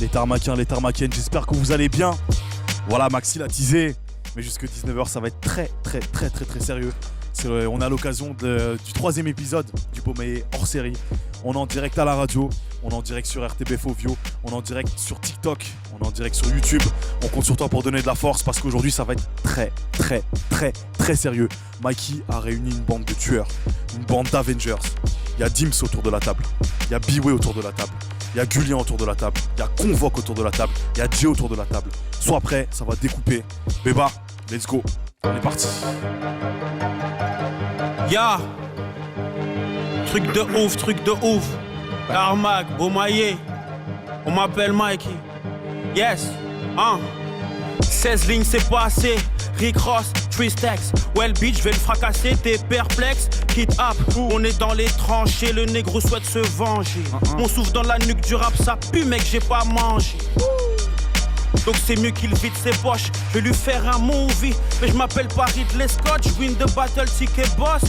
Les tarmaquiens, les tarmaquiennes, j'espère que vous allez bien. Voilà, Maxi l'a teasé, mais jusque 19h, ça va être très sérieux. On a l'occasion du 3e épisode du Beaumeillé hors série. On est en direct à la radio, on est en direct sur RTB Fovio, on est en direct sur TikTok, on est en direct sur YouTube. On compte sur toi pour donner de la force parce qu'aujourd'hui, ça va être très sérieux. Mikey a réuni une bande de tueurs, une bande d'Avengers. Il y a Dims autour de la table, il y a B-Way autour de la table, il y a Gullian autour de la table, il y a Convoque autour de la table, il y a Jay autour de la table. Sois prêt, ça va découper. Béba, let's go. On est parti. Ya, truc de ouf. Carmack, Beaumeillé, on m'appelle Mikey. Yes, 16 lignes c'est passé. Rick Ross, Tristex, Well Beach, je vais le fracasser, t'es perplexe. Hit up, on est dans les tranchées, le négro souhaite se venger. Mon souffle dans la nuque du rap, ça pue mec, j'ai pas mangé. Donc c'est mieux qu'il vide ses poches, je vais lui faire un movie. Mais je m'appelle pas Ridley Scott, je win the battle ticket boss.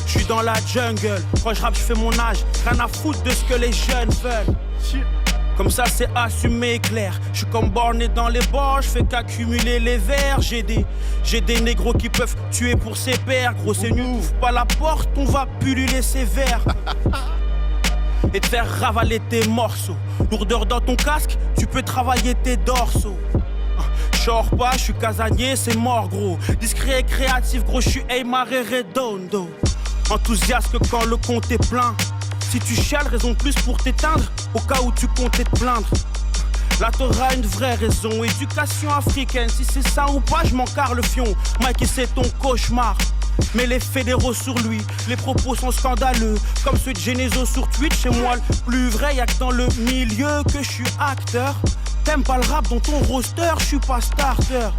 Je suis dans la jungle, quand je rappe je fais mon âge, rien à foutre de ce que les jeunes veulent. Comme ça c'est assumé clair, je suis comme borné dans les bords, je fais qu'accumuler les verres. J'ai des négros qui peuvent tuer pour ses pères. Gros c'est nul, ouvre pas la porte, on va pulluler ses verres. Et te faire ravaler tes morceaux. Lourdeur dans ton casque, tu peux travailler tes dorsaux. J'sors pas, je suis casanier, c'est mort gros. Discret et créatif gros, je suis Aymar et Redondo. Enthousiaste quand le compte est plein. Si tu chiales, raison de plus pour t'éteindre. Au cas où tu comptais te plaindre. Là t'auras une vraie raison. Éducation africaine, si c'est ça ou pas, je m'en carre le fion. Mikey c'est ton cauchemar. Mais les fédéraux sur lui, les propos sont scandaleux. Comme ceux de Genezo sur Twitch, chez moi le plus vrai, y'a que dans le milieu que je suis acteur. T'aimes pas le rap dans ton roster, je suis pas starter.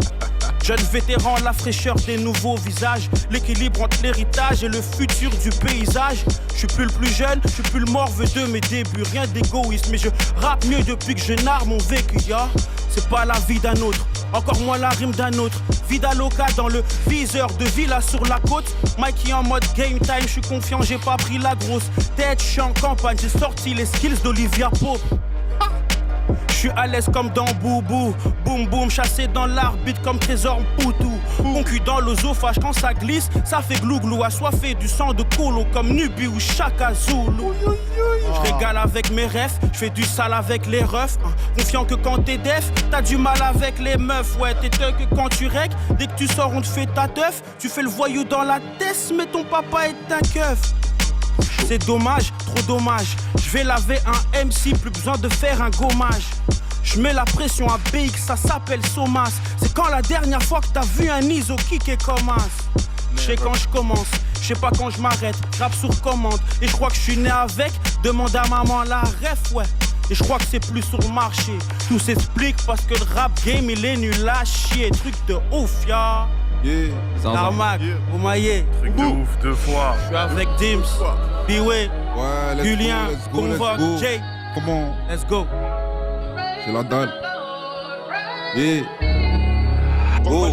Jeune vétéran, la fraîcheur des nouveaux visages, l'équilibre entre l'héritage et le futur du paysage. Je suis plus le plus jeune, je suis plus le morveux de mes débuts. Rien d'égoïste, mais je rappe mieux depuis que je narre mon vécu, ya. C'est pas la vie d'un autre, encore moins la rime d'un autre. Vida loca dans le viseur de Villa sur la côte. Mikey en mode game time, je suis confiant, j'ai pas pris la grosse tête. Je suis en campagne, j'ai sorti les skills d'Olivia Pope. Je suis à l'aise comme dans Boubou. Boum boum, chassé dans l'arbitre comme Trésor Poutou. Mon cul dans l'osophage quand ça glisse, ça fait glou-glou. Assoiffé du sang de Colo comme Nubi ou Chaka Zulu. Je régale avec mes refs, je fais du sale avec les refs. Confiant que quand t'es def, t'as du mal avec les meufs. Ouais, t'es que quand tu règles, dès que tu sors on te fait ta teuf. Tu fais le voyou dans la tête, mais ton papa est un keuf. C'est dommage, trop dommage. Je vais laver un MC, plus besoin de faire un gommage. Je mets la pression à BX, ça s'appelle Somas. C'est quand la dernière fois que t'as vu un ISO kick et commence. Je sais quand je commence, je sais pas quand je m'arrête. Rap sur commande, et je crois que je suis né avec. Demande à maman la ref, ouais. Et je crois que c'est plus sur le marché. Tout s'explique parce que le rap game il est nul à chier. Truc de ouf, ya. Yeah. Carmack, Beaumeillé. Truc de ouf, 2 fois. Je suis avec Dims, B-Way, Ouais, Gullian, let's go, Convoque, Jay. Comment? Let's go. J'ai la dalle. Yeah. Oh.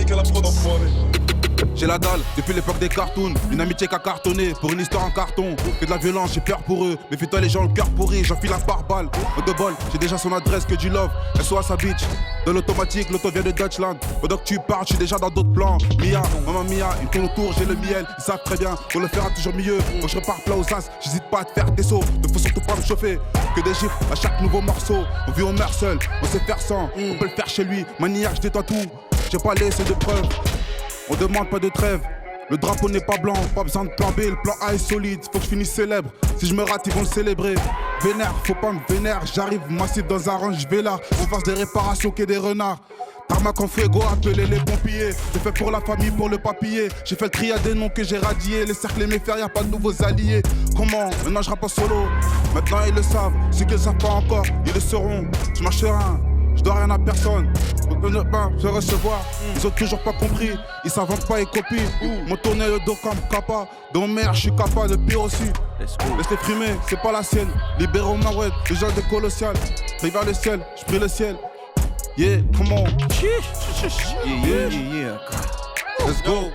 J'ai la dalle, depuis l'époque des cartoons. Une amitié qui a cartonné pour une histoire en carton. Que de la violence, j'ai peur pour eux. Mais fais-toi les gens le cœur pourri, j'enfile la pare-balle. Au de bol, j'ai déjà son adresse que du love. SOS sa bitch. De l'automatique, l'auto vient de Dutchland. Pendant que tu parles, je suis déjà dans d'autres plans. Mia, maman Mia, une tourne autour, j'ai le miel. Ils savent très bien qu'on le fera toujours mieux. Quand je repars plat aux as, j'hésite pas à te faire des sauts. Ne faut surtout pas me chauffer. Que des gifs à chaque nouveau morceau. On vit, on meurt seul, on sait faire sans. On peut le faire chez lui, maniaque, je détends tout. J'ai pas laissé de preuves. On demande pas de trêve, le drapeau n'est pas blanc, pas besoin de plan B, le plan A est solide, faut que je finisse célèbre, si je me rate ils vont le célébrer. Vénère, faut pas me vénère, j'arrive massif dans un range, je vais là, on fasse des réparations qu'est des renards. Tarmac en fuego, appelez les pompiers. J'ai fait pour la famille, pour le papier. J'ai fait le tri à des noms que j'ai radiés. Les cercles et mes fers, y'a pas de nouveaux alliés. Comment? Maintenant je rappe en solo. Maintenant ils le savent, ceux qui le savent pas encore, ils le sauront. Je marche serein, je dois rien à personne. Donc ne pas se recevoir, ils ont toujours pas compris. Ils s'inventent pas et copient. Mon tourné le dos comme Kappa. De mon mère, je suis capable de pire aussi. Laisse-les frimer, c'est pas la sienne. Libérons ma web, les gens de colossal. Prie vers le ciel, je prie le ciel. Yeah, come on. Yeah. Let's go.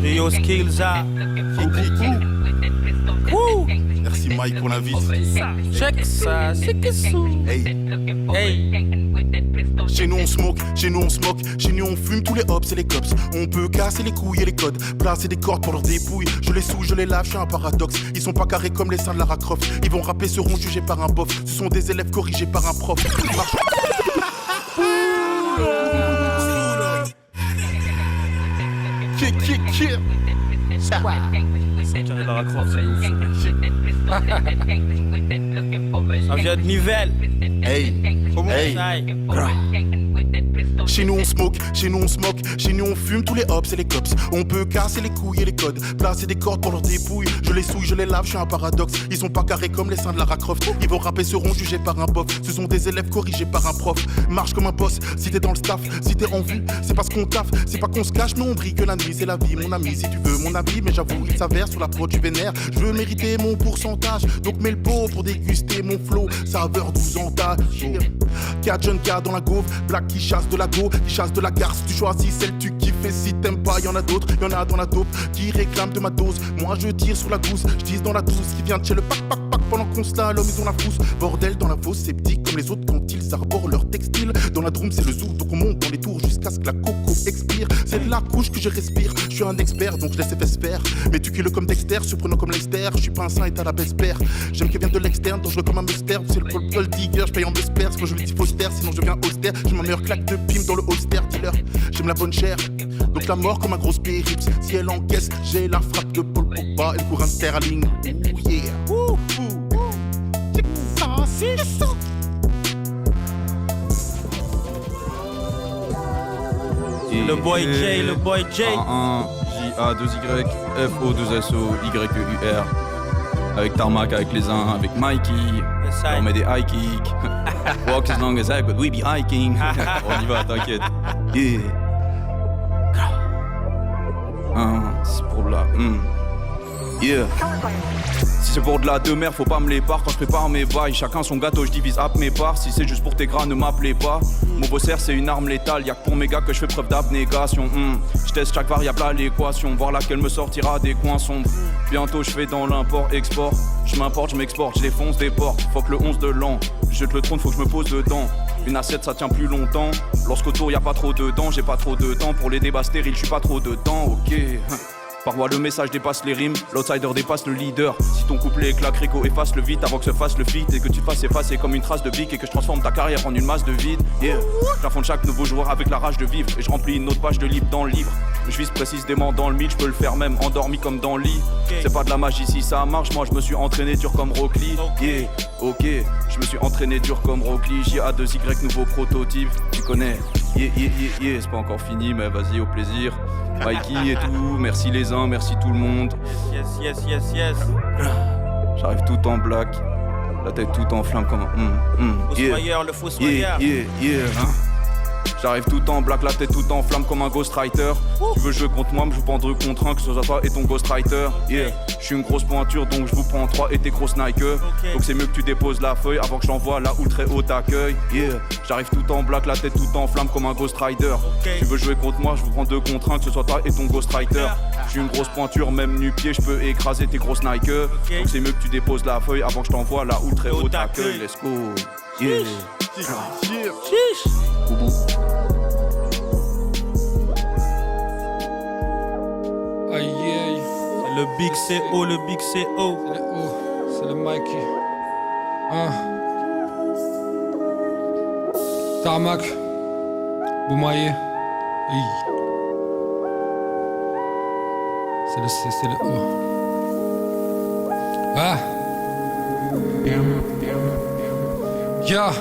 Et yo, skills à. Woo. Mike, on l'invite. Check ça, c'est que sous. Hey. Hey. Chez nous on smoke, chez nous on smoke, chez nous on fume tous les hops et les cops. On peut casser les couilles et les codes, placer des cordes pour leurs dépouilles. Je les souille, je les lave, je suis un paradoxe. Ils sont pas carrés comme les seins de Lara Croft. Ils vont rapper, seront jugés par un bof. Ce sont des élèves corrigés par un prof. Lara Croft, c'est ouf. Ça vient de Nivelles. Hey, hey. Ça y est. Chez nous on smoke, chez nous on smoke, chez nous on fume tous les hops et les cops. On peut casser les couilles et les codes, placer des cordes pour leurs dépouilles. Je les souille, je les lave, je suis un paradoxe. Ils sont pas carrés comme les seins de Lara Croft. Ils vont rapper, seront jugés par un bof. Ce sont des élèves corrigés par un prof. Marche comme un boss, si t'es dans le staff, si t'es en vue, c'est parce qu'on taffe, c'est pas qu'on se cache, mais on brille que la nuit, c'est la vie, mon ami. Si tu veux mon avis, mais j'avoue, il s'avère sur la prod du vénère. Je veux mériter mon pourcentage, donc mets le pot pour déguster mon flow. Saveur 12 ans d'âge. 4 jeunes gars dans la gauve, black qui chasse de la go, qui chasse de la garce. Tu choisis celle tu kiffes et si t'aimes pas, y'en a d'autres, y'en a dans la dope qui réclament de ma dose. Moi je tire sur la gousse, je tisse dans la douce qui vient de chez le pac pendant qu'on slalom, ils ont la frousse. Bordel dans la fosse, sceptique comme les autres quand ils arborent leur textile. Dans la drum c'est le zoo, donc on monte dans les tours jusqu'à ce que la coco expire. C'est de la couche que je respire, je suis un expert donc je laisse faire. Mais tu killes comme Dexter, surprenant comme Leicester. Je suis pas un saint et t'as la belle paire. J'aime qu'elle vient de l'externe, dangereux comme un muster. C'est le gold digger, je paye en Vesper. Quand je lui dis Foster, sinon je deviens austère. J'ai ma meilleure claque de pim dans le holster dealer. J'aime la bonne chair, donc la mort comme un gros périps. Si elle encaisse, j'ai la frappe de Paul Pogba et le courant de Sterling. Ouh yeah. Ouh, ouh. Le boy J, le boy J. J-A-2-Y, F-O-2-S-O, Y-E-U-R. Avec Tarmac, avec les uns, avec Mikey. On met des high kicks. Walk as long as I could, we be hiking. On y va, t'inquiète. Yeah. C'est pour la. Yeah. Si c'est pour de la demeure, faut pas me les part quand je prépare mes bails. Chacun son gâteau, je divise à mes parts. Si c'est juste pour tes gras, ne m'appelez pas. Mon bosser c'est une arme létale, y'a que pour mes gars que je fais preuve d'abnégation. Je teste chaque variable à l'équation, voir laquelle me sortira des coins sombres. Bientôt je fais dans l'import-export. Je m'importe, je m'exporte, je défonce des portes. Faut que le 11 de l'an, je jette le trône, faut que je me pose dedans. Une assiette ça tient plus longtemps. Lorsqu'autour y a pas trop de temps, j'ai pas trop de temps. Pour les débats stériles, je suis pas trop dedans, ok. Par voie le message dépasse les rimes, l'outsider dépasse le leader. Si ton couplet claque, Rico efface le vite avant que se fasse le feat. Et que tu fasses effacer comme une trace de bic et que je transforme ta carrière en une masse de vide. Yeah. J'affronte chaque nouveau joueur avec la rage de vivre. Et je remplis une autre page de libre dans le livre. Je vise précisément dans le mille, je peux le faire même endormi comme dans le lit. C'est pas de la magie si ça marche, moi je me suis entraîné dur comme Rock Lee. Yeah, ok, je me suis entraîné dur comme Rock Lee. J-A-2-Y, nouveau prototype, tu connais. Yeah, yeah, yeah, yeah, c'est pas encore fini mais vas-y au plaisir. Mikey et tout, merci les uns, merci tout le monde. Yes, yes, yes, yes. J'arrive tout en black, la tête tout en flamme comme un Fossoyeur, le fossoyeur. Yeah, yeah, yeah, J'arrive tout en black, la tête tout en flamme comme un ghostwriter. Tu veux jouer contre moi, me joue pas en 2 contre 1, que ce soit toi et ton ghostwriter. Yeah, je suis une grosse pointure donc je vous prends 3 et tes gros Nike. Donc c'est mieux que tu déposes la feuille avant que j'envoie là où le très haut t'accueille. Yeah, j'arrive tout en black, la tête tout en flamme comme un ghostwriter. Tu veux jouer contre moi, je vous prends 2 contre 1, que ce soit toi et ton ghostwriter. Je suis une grosse pointure, même nu-pied, je peux écraser tes grosses Nike. Donc c'est mieux que tu déposes la feuille avant que je t'envoie là où le très haut t'accueille. Let's go. Yeah. Chiche. Aïe aïe. C'est le Big CO, le Big CO. C'est le O, c'est le Mikey. Tarmac, Boumaillé. C'est le C, c'est le O. Yeah.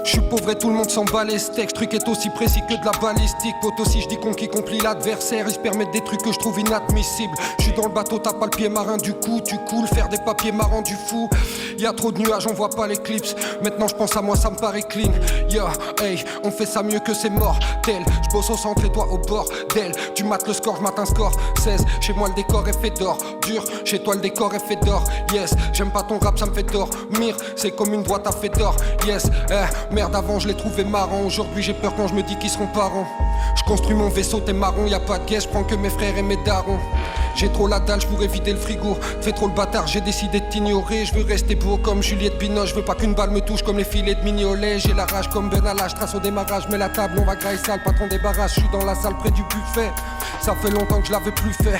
Je suis pauvre et tout le monde s'en bat les steaks. Ce truc est aussi précis que de la balistique. Pote aussi je dis qu'on complie l'adversaire. Ils se permettent des trucs que je trouve inadmissibles. Je suis dans le bateau, t'as pas le pied marin du coup. Tu coules, faire des papiers marrants du fou. Y'a trop de nuages, on voit pas l'éclipse. Maintenant je pense à moi, ça me paraît clean. Yeah, hey, on fait ça mieux que c'est mort. Tel, je bosse au centre et toi au bord d'elle. Tu mates le score, je mate un score 16, chez moi le décor est fait d'or. Dur, chez toi le décor est fait d'or. Yes, j'aime pas ton rap, ça me fait dormir. C'est comme une boîte à fait d'or. Yes, merde avant je les trouvais marrants. Aujourd'hui j'ai peur quand je me dis qu'ils seront parents. Je construis mon vaisseau, t'es marron, y'a pas de guet, je prends que mes frères et mes darons. J'ai trop la dalle, je pourrais vider le frigo. Fais trop le bâtard, j'ai décidé de t'ignorer. Je veux rester beau comme Juliette Binoche. Je veux pas qu'une balle me touche comme les filets de Mignolet. J'ai la rage comme Ben Allah, je trace au démarrage. Mets la table, on va grailler sale, patron débarrasse. Je suis dans la salle près du buffet. Ça fait longtemps que je l'avais plus fait.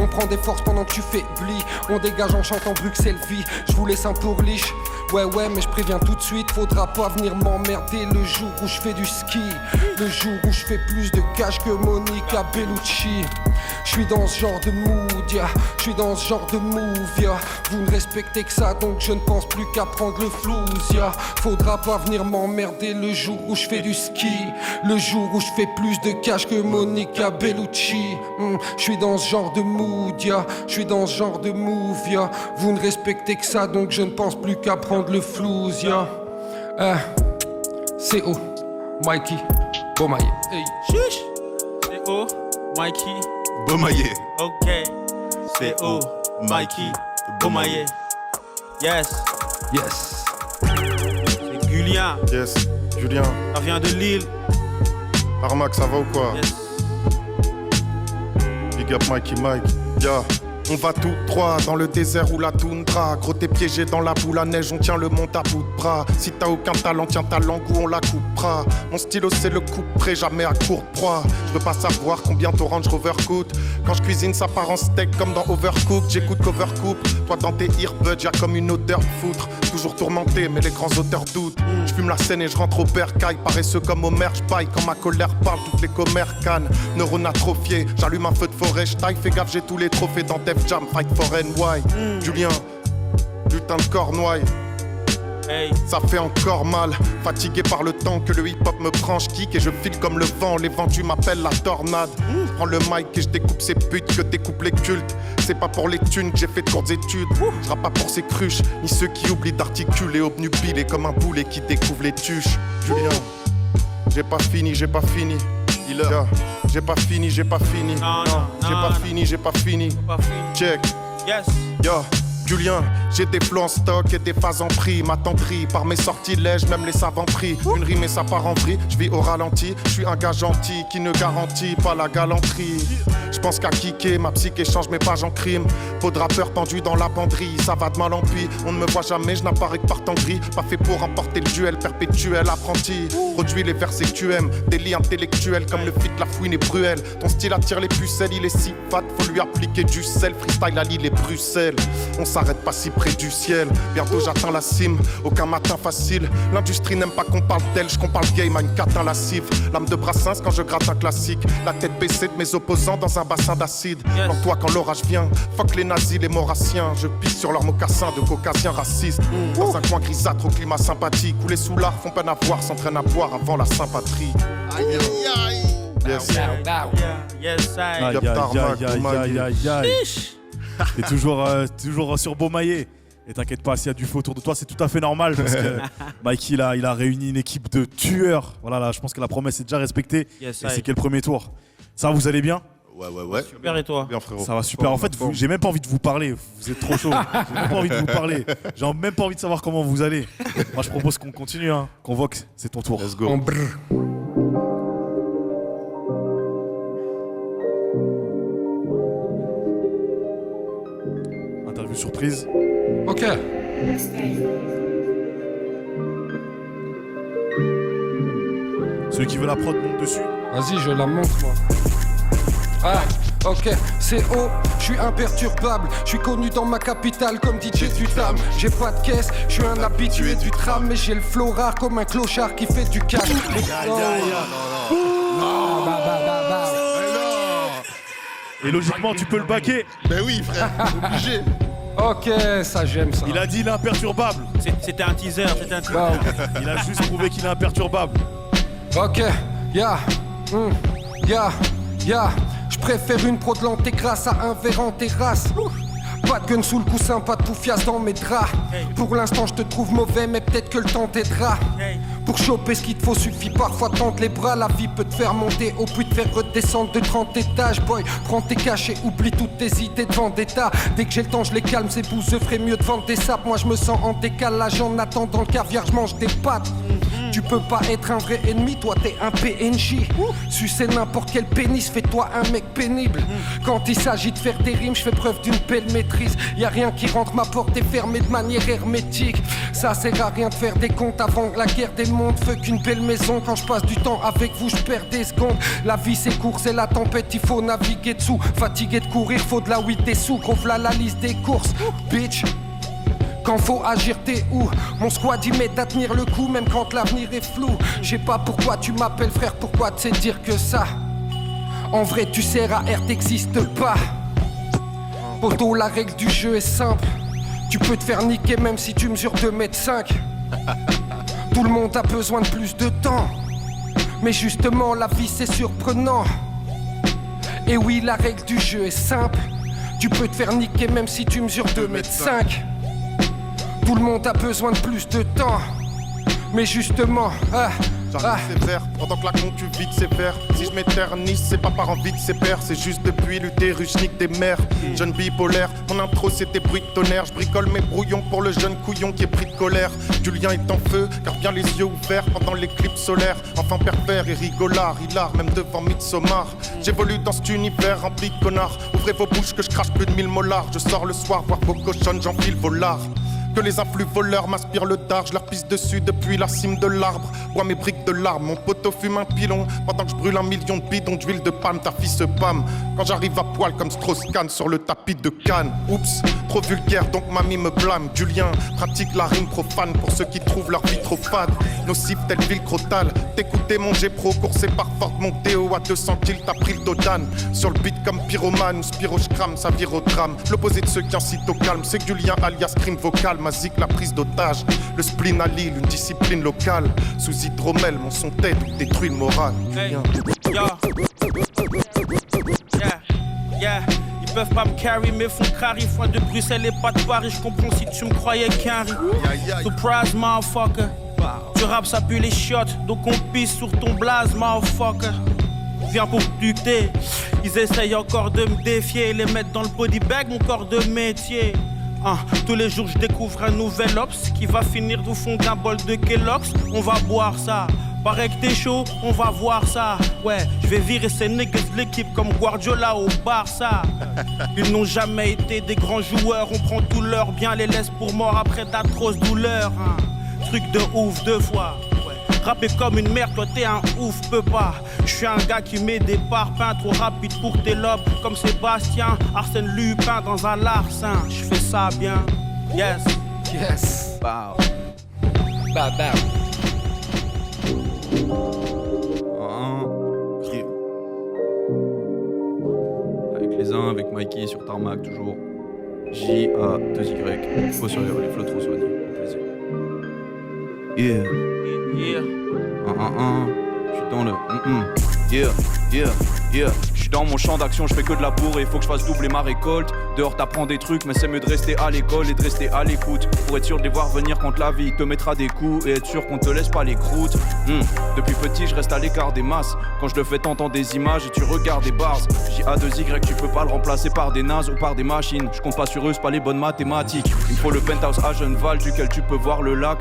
On prend des forces pendant que tu faiblis. On dégage en chantant Bruxelles vie. Je vous laisse un pour liche. Ouais mais je préviens tout de suite. Faudra pas venir m'emmerder le jour où je fais du ski. Le jour où je fais plus de cash que Monica Bellucci. Je suis dans ce genre de mood, yeah. Je suis dans ce genre de move, yeah. Vous ne respectez que ça, donc je ne pense plus qu'à prendre le flouze, yeah. Faudra pas venir m'emmerder le jour où je fais du ski. Le jour où je fais plus de cash que Monica Bellucci. Je suis dans ce genre de mood, yeah. Je suis dans ce genre de move, yeah. Vous ne respectez que ça, donc je ne pense plus qu'à prendre le flouze, yeah. C.O. Mikey Bomaye. Hey. Chiche. C.O. Mikey. Bomaye. Ok. C.O. Mikey. Bomaye. Yes. Yes. C'est Julien. Yes, Julien. Ça vient de Lille. Armac, ça va ou quoi? Yes. Big up Mikey Mike. Yeah. On va tout droit dans le désert ou la toundra. Gros t'es piégé dans la boule à neige, on tient le monde à bout de bras. Si t'as aucun talent, tiens ta langue ou on la coupera. Mon stylo c'est le coup près, jamais à court proie. Je veux pas savoir combien ton Range Rover coûte. Quand je cuisine ça part en steak comme dans Overcooked. J'écoute Covercoop, toi dans tes earbuds y'a comme une odeur de foutre. Toujours tourmenté mais les grands auteurs doutent. Je fume la scène et je rentre au bercail. Paresseux comme Homer, j'paille quand ma colère parle. Toutes les commères cannes, neurones atrophiés. J'allume un feu de forêt, j'taille, fais gaffe j'ai tous les trophées dans Def Jam, fight for NY. Julien, putain de cornouaille. Hey. Ça fait encore mal, fatigué par le temps que le hip-hop me prend, je kick et je file comme le vent, les vendus m'appellent la tornade. Je prends le mic et je découpe ces putes que découpe les cultes. C'est pas pour les thunes que j'ai fait de courtes études. Je rappe pas pour ces cruches, ni ceux qui oublient d'articuler, obnubilés comme un boulet qui découvre les tuches. Julien, j'ai pas fini, j'ai pas fini. Yeah. J'ai pas fini, j'ai pas fini. Non, j'ai pas fini, j'ai pas fini. Pas fini. Check. Yes. Yo, Julien, j'ai des flots en stock et des phases en prix. M'attendris par mes sortilèges, même les savants prix. Une rime et ça part en vrille, je vis au ralenti. Je suis un gars gentil qui ne garantit pas la galanterie. Je pense qu'à kicker, ma psyché change mes pages en crime. Peau de rappeur tendu dans la banderie, ça va de mal en pis. On ne me voit jamais, je n'apparais que par temps gris. Pas fait pour remporter le duel, perpétuel apprenti. Produit les versets que tu aimes, délit intellectuel comme le feat, la fouine et Bruel. Ton style attire les pucelles, il est si fat, faut lui appliquer du sel. Freestyle à Lille et Bruxelles, on s'arrête pas si près du ciel. Bientôt j'atteins la cime, aucun matin facile. L'industrie n'aime pas qu'on parle d'elle, je compare le game à une catin lascive. L'âme de Brassens quand je gratte un classique. La tête baissée de mes opposants dans un bassin d'acide. Yes. Dans toi quand l'orage vient, fuck les nazis, les maurassiens. Je pisse sur leurs mocassins de caucasiens racistes. Dans un coin grisâtre au climat sympathique, où les soulards font peine à voir, s'entraînent à boire avant la Saint-Patrie. Aïe aïe aïe. Yes. Yeah. Yes, I. Aïe, Yop, aïe, tarmac, aïe, aïe, Bomaye. aïe, aïe. T'es toujours sur Bomaye. Et t'inquiète pas, s'il y a du feu autour de toi, c'est tout à fait normal parce que Mikey, il a réuni une équipe de tueurs. Voilà, là, je pense que la promesse est déjà respectée. Yes, et c'est quel premier tour? Ça, vous allez bien? Ouais. Super, et toi? Bien frérot. Ça va super. En fait, j'ai même pas envie de vous parler. Vous êtes trop chaud. J'ai même pas envie de vous parler. J'ai même pas envie de savoir comment vous allez. Moi, je propose qu'on continue. Hein. Convoque, c'est ton tour. Let's go. En brr. Interview surprise. Ok. Celui qui veut la prod monte dessus. Vas-y, je la montre, moi. Ah, ok, c'est haut, je suis imperturbable. Je suis connu dans ma capitale comme DJ du Tam. J'ai pas de caisse, je suis un habitué du tram. Mais j'ai le flow rare comme un clochard qui fait du cash. Et logiquement, tu peux le baquer. Ben oui frère, obligé. Ok, ça j'aime ça. Il a dit il est imperturbable. C'était un teaser, Wow. Il a juste prouvé qu'il est imperturbable. Ok, ya, je préfère une pro de l'antégrasse à un verre en terrasse. Pas de gun sous le coussin, pas de poufias dans mes draps. Pour l'instant je te trouve mauvais mais peut-être que le temps t'aidera. Pour choper ce qu'il te faut suffit parfois tendre les bras. La vie peut te faire monter au but de faire redescendre de 30 étages. Boy, prends tes cachets, oublie toutes tes idées de vendetta. Dès que j'ai le temps je les calme, ces bouseux ferait mieux de vendre des sapes. Moi je me sens en décalage en attendant le caviar, je mange des pâtes. Tu peux pas être un vrai ennemi, toi t'es un PNJ. Sucer n'importe quel pénis, fais-toi un mec pénible. Quand il s'agit de faire des rimes, je fais preuve d'une belle maîtrise. Y'a rien qui rentre, ma porte est fermée de manière hermétique. Ça sert à rien de faire des comptes avant la guerre des mondes. Fuck une belle maison, quand je passe du temps avec vous, je perds des secondes. La vie c'est court, c'est la tempête, il faut naviguer dessous. Fatigué de courir, faut de la weed, des sous. Gros v'là la liste des courses, bitch. Quand faut agir t'es où? Mon squad y m'aide à tenir le coup même quand l'avenir est flou. Je sais pas pourquoi tu m'appelles frère, pourquoi tu sais dire que ça. En vrai tu sers à R, t'existes pas. Poto, la règle du jeu est simple. Tu peux te faire niquer même si tu mesures 2m5. Tout le monde a besoin de plus de temps. Mais justement la vie c'est surprenant. Et oui la règle du jeu est simple. Tu peux te faire niquer même si tu mesures 2m5. Tout le monde a besoin de plus de temps. Mais justement, J'arrive sévère, pendant que la concu vide sévère. Si je m'éternise, c'est pas par envie de ses pères. C'est juste depuis l'utérus, je nique des mères. Jeune bipolaire, mon intro c'était bruit de tonnerre. Je bricole mes brouillons pour le jeune couillon qui est pris de colère. Julien est en feu, car bien les yeux ouverts pendant l'éclipse solaire. Enfant pervers et rigolard, hilar même devant Midsommar. J'évolue dans cet univers rempli de connards. Ouvrez vos bouches que je crache plus de 1000 molars. Je sors le soir voir vos cochonnes, j'enfile vos lards. Que les afflux voleurs m'aspirent le dard, je leur pisse dessus depuis la cime de l'arbre. Bois mes briques de larmes, mon poteau fume un pilon. Pendant que je brûle 1 million de bidons d'huile de palme, ta fille se pâme. Quand j'arrive à poil comme Strauss-Kahn sur le tapis de Cannes. Oups, trop vulgaire donc mamie me blâme. Julien pratique la rime profane pour ceux qui trouvent leur vie trop fade. Nocif tel ville crotale, t'écoutais mon G-Pro coursé par Ford Mondeo à 200 kills, t'as pris le Dodan. Sur le beat comme pyromane, Spiro je crame, ça vire au drame. L'opposé de ceux qui incitent au calme, c'est Julien alias crime vocal. Mazik la prise d'otage, le spleen à Lille, une discipline locale. Sous hydromel, mon son tête détruit le moral. Hey, yeah. Ils peuvent pas me carry, mais font carry. Foin de Bruxelles et pas de Paris. Je comprends si tu me croyais carry. Surprise, motherfucker. Tu rappes, ça pue les chiottes. Donc on pisse sur ton blaze, motherfucker. Viens pour buter. Ils essayent encore de me défier. Les mettre dans le body bag, mon corps de métier. Tous les jours je découvre un nouvel ops qui va finir au fond d'un bol de Kellogg's. On va boire ça. Paraît que t'es chaud, on va voir ça. Ouais, je vais virer ces niggas de l'équipe comme Guardiola au Barça. Ils n'ont jamais été des grands joueurs. On prend tout leur bien, les laisse pour mort après d'atroces douleurs. Truc de ouf deux fois. Rapper comme une merde, toi t'es un ouf, peux pas. Je suis un gars qui met des parpaings trop rapides pour tes lobes. Comme Sébastien, Arsène Lupin dans un larcin. Je fais ça bien, yes. yes. Bow. Bah. Crier. Avec les uns, avec Mikey sur Tarmac toujours. J-A-2-Y. Faut sur les flots trop soignés. Plaisir. Yeah. J'suis dans le J'suis dans mon champ d'action, j'fais que de la bourre et faut que j'fasse doubler ma récolte. Dehors t'apprends des trucs mais c'est mieux de rester à l'école et de rester à l'écoute. Pour être sûr de les voir venir quand la vie te mettra des coups et être sûr qu'on te laisse pas les croûtes. Depuis petit je reste à l'écart des masses. Quand je le fais t'entends des images et tu regardes des bars. J-A-2-Y tu peux pas le remplacer par des nazes ou par des machines. Je compte pas sur eux, c'est pas les bonnes mathématiques. Il me faut le penthouse à Genneval duquel tu peux voir le lac.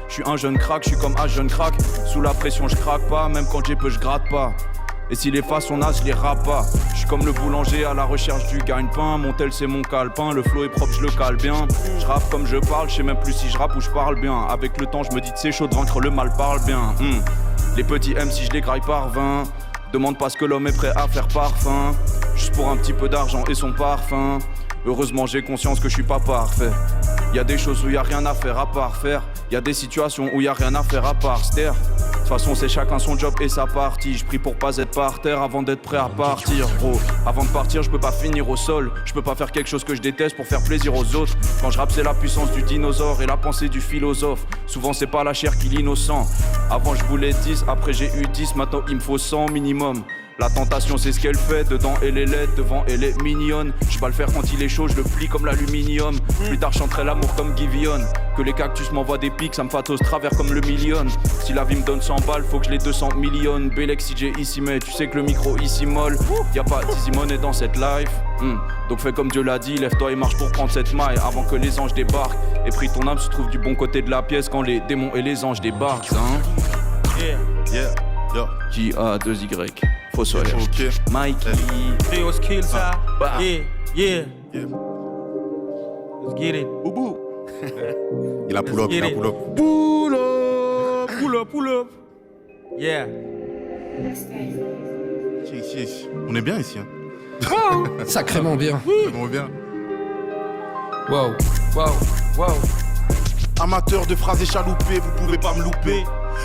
Je suis un jeune crack, je suis comme un jeune crack. Sous la pression je craque pas, même quand j'ai peu je gratte pas. Et si les faces sont nazes, je les rappe pas. Je suis comme le boulanger à la recherche du gagne-pain. Mon tel c'est mon calepin, le flow est propre, je le cale bien. Je rappe comme je parle, je sais même plus si je rappe ou je parle bien. Avec le temps je me dis que c'est chaud de vaincre le mal parle bien. Les petits M si je les graille par 20. Demande pas ce que l'homme est prêt à faire parfum. Juste pour un petit peu d'argent et son parfum. Heureusement j'ai conscience que je suis pas parfait. Y'a des choses où y'a rien à faire à part faire. Y'a des situations où y'a rien à faire à part se taire. De toute façon c'est chacun son job et sa partie. Je prie pour pas être par terre avant d'être prêt à partir, gros. Avant de partir je peux pas finir au sol. Je peux pas faire quelque chose que je déteste pour faire plaisir aux autres. Quand je rappe c'est la puissance du dinosaure et la pensée du philosophe. Souvent c'est pas la chair qui l'innocent. Avant je voulais 10, après j'ai eu 10, maintenant il me faut 100 minimum. La tentation c'est ce qu'elle fait, dedans elle est laide, devant elle est mignonne. Je pas le faire quand il est chaud, je le plie comme l'aluminium. Plus tard je chanterai l'amour comme Givion. Que les cactus m'envoient des pics, ça me fatos travers comme le million. Si la vie me donne 100 balles, faut que je l'ai 200 millions. Bélec CJ ici mais tu sais que le micro ici molle. Y'a pas d'easy money dans cette life. Donc fais comme Dieu l'a dit, lève-toi et marche pour prendre cette maille avant que les anges débarquent. Et prie ton âme se trouve du bon côté de la pièce quand les démons et les anges débarquent, hein. Yeah, yo. J-A-2-Y, faux soleil. Ok. Mikey. Trio skills, ça. Bah. Yeah, yeah. Yeah. Let's get it. Boubou. Il a pull up, il a pull up. Pull up, pull up, pull up. Yeah. Ici. On est bien ici. Hein. Sacrément bien. On est bien. Wow, wow, wow. Amateur de phrases échaloupées, vous pouvez pas me louper.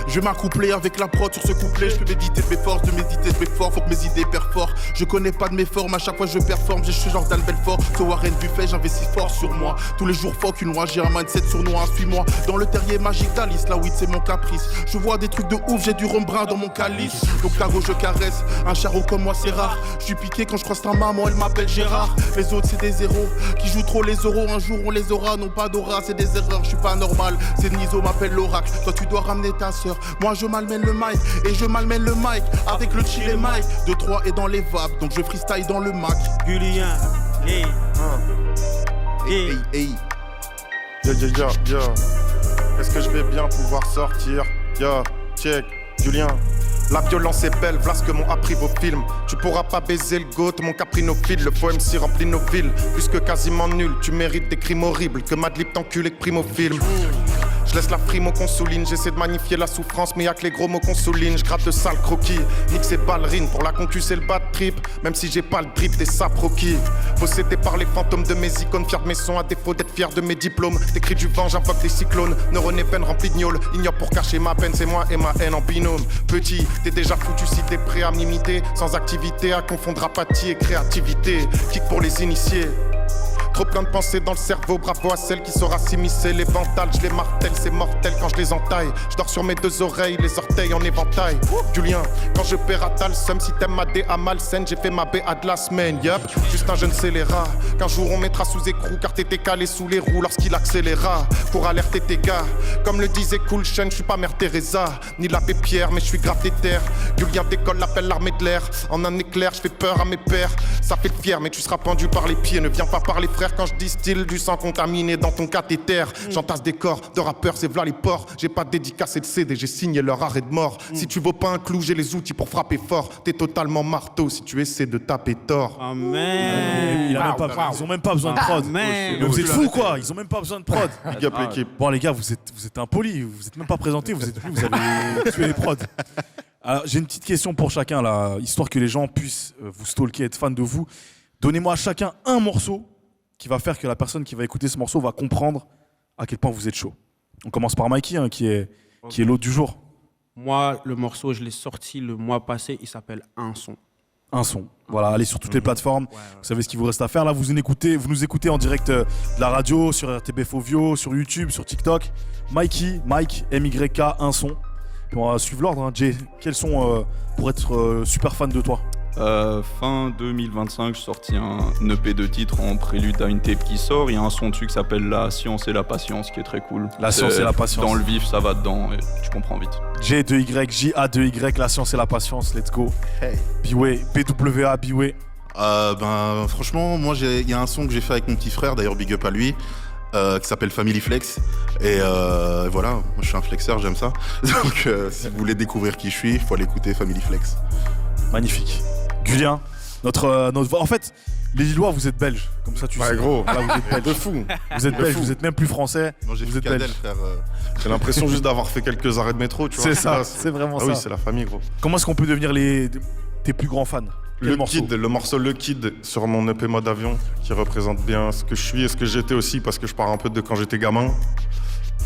Je vais m'accoupler avec la prod sur ce couplet. Je peux méditer de mes forces, de méditer de mes forts. Faut que mes idées perforent. Je connais pas de mes formes, à chaque fois je performe. J'ai ce genre Belfort, ce Warren Buffet, j'investis fort sur moi. Tous les jours fuck une loi, j'ai un mindset sournois. Suis-moi dans le terrier magique d'Alice. La weed c'est mon caprice. Je vois des trucs de ouf, j'ai du rhum brun dans mon calice. Donc ta gauche je caresse, un charreau comme moi c'est rare. Je suis piqué quand je croise ta maman, elle m'appelle Gérard. Les autres c'est des zéros, qui jouent trop les euros. Un jour on les aura, non pas d'aura, c'est des erreurs. Je suis pas normal, c'est Nizo m'appelle l'oracle. Toi tu dois ramener ta sœur. Moi je malmène le mic et je malmène le mic avec le chill et mic. 2-3 et dans les vapes, donc je freestyle dans le Mac. Julien, yeah. Hey. Yo. Est-ce que je vais bien pouvoir sortir? Yo, check, Julien. La violence est belle, voilà ce que m'ont appris vos films. Tu pourras pas baiser le goat, mon caprinophile. Le faux MC remplit nos villes, plus que quasiment nul. Tu mérites des crimes horribles, que Madlib t'encule et que prime au film. Je laisse la frime qu'on souligne, j'essaie de magnifier la souffrance, mais y'a que les gros mots qu'on souligne. Je gratte de sales croquis, nique ses ballerines. Pour la concu c'est le bad trip, même si j'ai pas le drip des saproquis. Possédé par les fantômes de mes icônes, fier de mes sons à défaut d'être fier de mes diplômes. T'écris du vent, j'invoque des cyclones, neurones et peines remplis de gnôles. Ignore pour cacher ma peine, c'est moi et ma haine en binôme. Petit, t'es déjà foutu si t'es prêt à m'imiter. Sans activité, à confondre apathie et créativité. Kick pour les initiés. Trop plein de pensées dans le cerveau, bravo à celle qui saura s'immiscer. Les ventales, je les martèle, c'est mortel quand je les entaille. Je dors sur mes deux oreilles, les orteils en éventail. Julien, quand je perds à tal somme, si t'aimes ma DA malsaine, j'ai fait ma BA de la semaine. Yup, juste un jeune scélérat. Qu'un jour on mettra sous écrou, car t'étais calé sous les roues lorsqu'il accéléra. Pour alerter tes gars, comme le disait Cool Chain, je suis pas Mère Teresa, ni l'abbé Pierre, mais je suis grave déter. Julien décolle, l'appelle l'armée de l'air. En un éclair, je fais peur à mes pères. Ça fait fier, mais tu seras pendu par les pieds. Ne viens pas par les frères quand je distille du sang contaminé dans ton cathéter. J'entasse des corps de rappeurs, c'est v'là les porcs. J'ai pas dédicacé de CD, j'ai signé leur arrêt de mort. Si tu vaux pas un clou, j'ai les outils pour frapper fort. T'es totalement marteau si tu essaies de taper tort. Amen. Ils ont même pas besoin de prod. Amen. Mais vous êtes fous quoi, ils ont même pas besoin de prod. Big up l'équipe. Bon les gars, vous êtes impolis, vous êtes même pas présentés, vous êtes venus, vous avez tué les prods. Alors j'ai une petite question pour chacun là, histoire que les gens puissent vous stalker, être fans de vous. Donnez-moi à chacun un morceau qui va faire que la personne qui va écouter ce morceau va comprendre à quel point vous êtes chaud. On commence par Mikey, hein, qui est l'hôte du jour. Moi, le morceau, je l'ai sorti le mois passé, il s'appelle Un son. Un son. Voilà, allez sur toutes les plateformes. Vous savez ce qu'il vous reste à faire. Là, vous nous écoutez en direct de la radio, sur RTB Fovio, sur YouTube, sur TikTok. Mikey, Mike, MYK, Un son. Puis on va suivre l'ordre. Hein. Jay, quels sont pour être super fan de toi? Fin 2025, j'ai sorti un EP de titres en prélude à une tape qui sort. Il y a un son dessus qui s'appelle La Science et la Patience qui est très cool. La Science et la Patience. Dans le vif, ça va dedans et tu comprends vite. J2Y, J-A-2Y, La Science et la Patience, let's go. Hey. Biway, BWA, Biway. Franchement, moi, il y a un son que j'ai fait avec mon petit frère, d'ailleurs, big up à lui. Qui s'appelle Family Flex et voilà, moi je suis un flexeur, j'aime ça. Donc si vous voulez découvrir qui je suis, il faut aller écouter Family Flex. Magnifique. Julien, en fait, les Lillois, vous êtes belges, comme ça tu sais. Ouais gros, là, vous êtes belges. de fou. Vous êtes belges, vous êtes même plus français. Moi j'ai vous fait êtes Cadel, belges. frère. J'ai l'impression juste d'avoir fait quelques arrêts de métro, tu vois. C'est ça, Là, c'est vraiment ah ça. oui, c'est la famille gros. Comment est-ce qu'on peut devenir tes plus grands fans? Quel morceau? Le morceau Le Kid sur mon EP Mode Avion, qui représente bien ce que je suis et ce que j'étais aussi, parce que je pars un peu de quand j'étais gamin.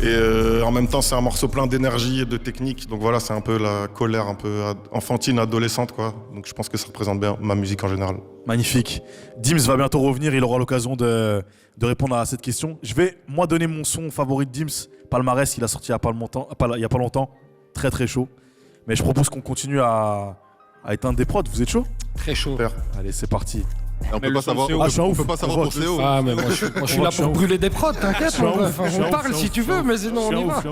Et en même temps, c'est un morceau plein d'énergie et de technique. Donc voilà, c'est un peu la colère un peu enfantine, adolescente, quoi. Donc je pense que ça représente bien ma musique en général. Magnifique. Dims va bientôt revenir, il aura l'occasion de répondre à cette question. Je vais, moi, donner mon son favori de Dims, Palmarès, il a sorti il y a pas longtemps. Très très chaud. Mais je propose qu'on continue à à éteindre des prods, vous êtes chaud? Très chaud. Allez, c'est parti. On Mais peut le pas son, savoir, c'est on ouf. Ah, je suis un peut ouf. pas savoir pour CO. Ah, mais moi je suis là pour brûler des prods, t'inquiète, mon ref. On parle si tu veux, mais sinon on y va.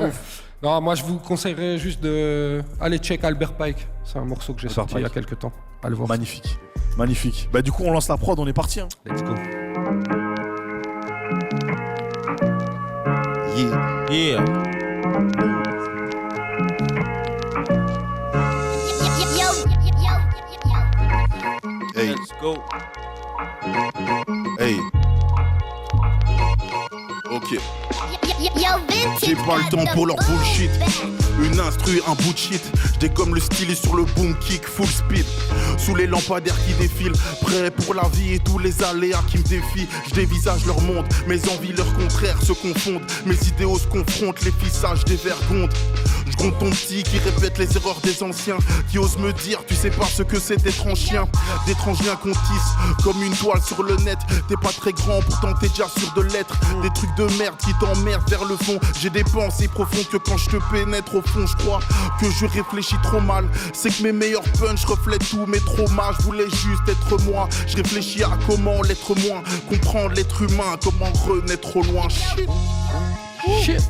Non, moi je vous conseillerais juste de aller check Albert Pike. C'est un morceau que j'ai sorti il y a quelques temps. Allez voir. Magnifique. Magnifique. Bah, du coup, on lance la prod, on est parti. Hein. Let's go. Yeah. Hey, Let's go. hey. Ok. J'ai pas le temps pour leur bullshit. Une instru, un bout de shit. J'décomme le style sur le boom kick full speed. Sous les lampadaires qui défilent, prêt pour la vie et tous les aléas qui me défient. J'dévisage leur monde, mes envies, leurs contraires se confondent. Mes idéaux se confrontent, les fissages dévergondent. Je compte ton petit qui répète les erreurs des anciens, qui ose me dire tu sais pas ce que c'est d'étranges chiens. D'étranges liens qu'on tisse comme une toile sur le net. T'es pas très grand pourtant t'es déjà sûr de l'être. Des trucs de merde qui t'emmerdent vers le fond. J'ai des pensées profondes que quand je te pénètre au fond, je crois que je réfléchis trop mal. C'est que mes meilleurs punchs reflètent tous mes traumas. Je voulais juste être moi. Je réfléchis à comment l'être moins, comprendre l'être humain, comment renaître au loin. Shit. Shit.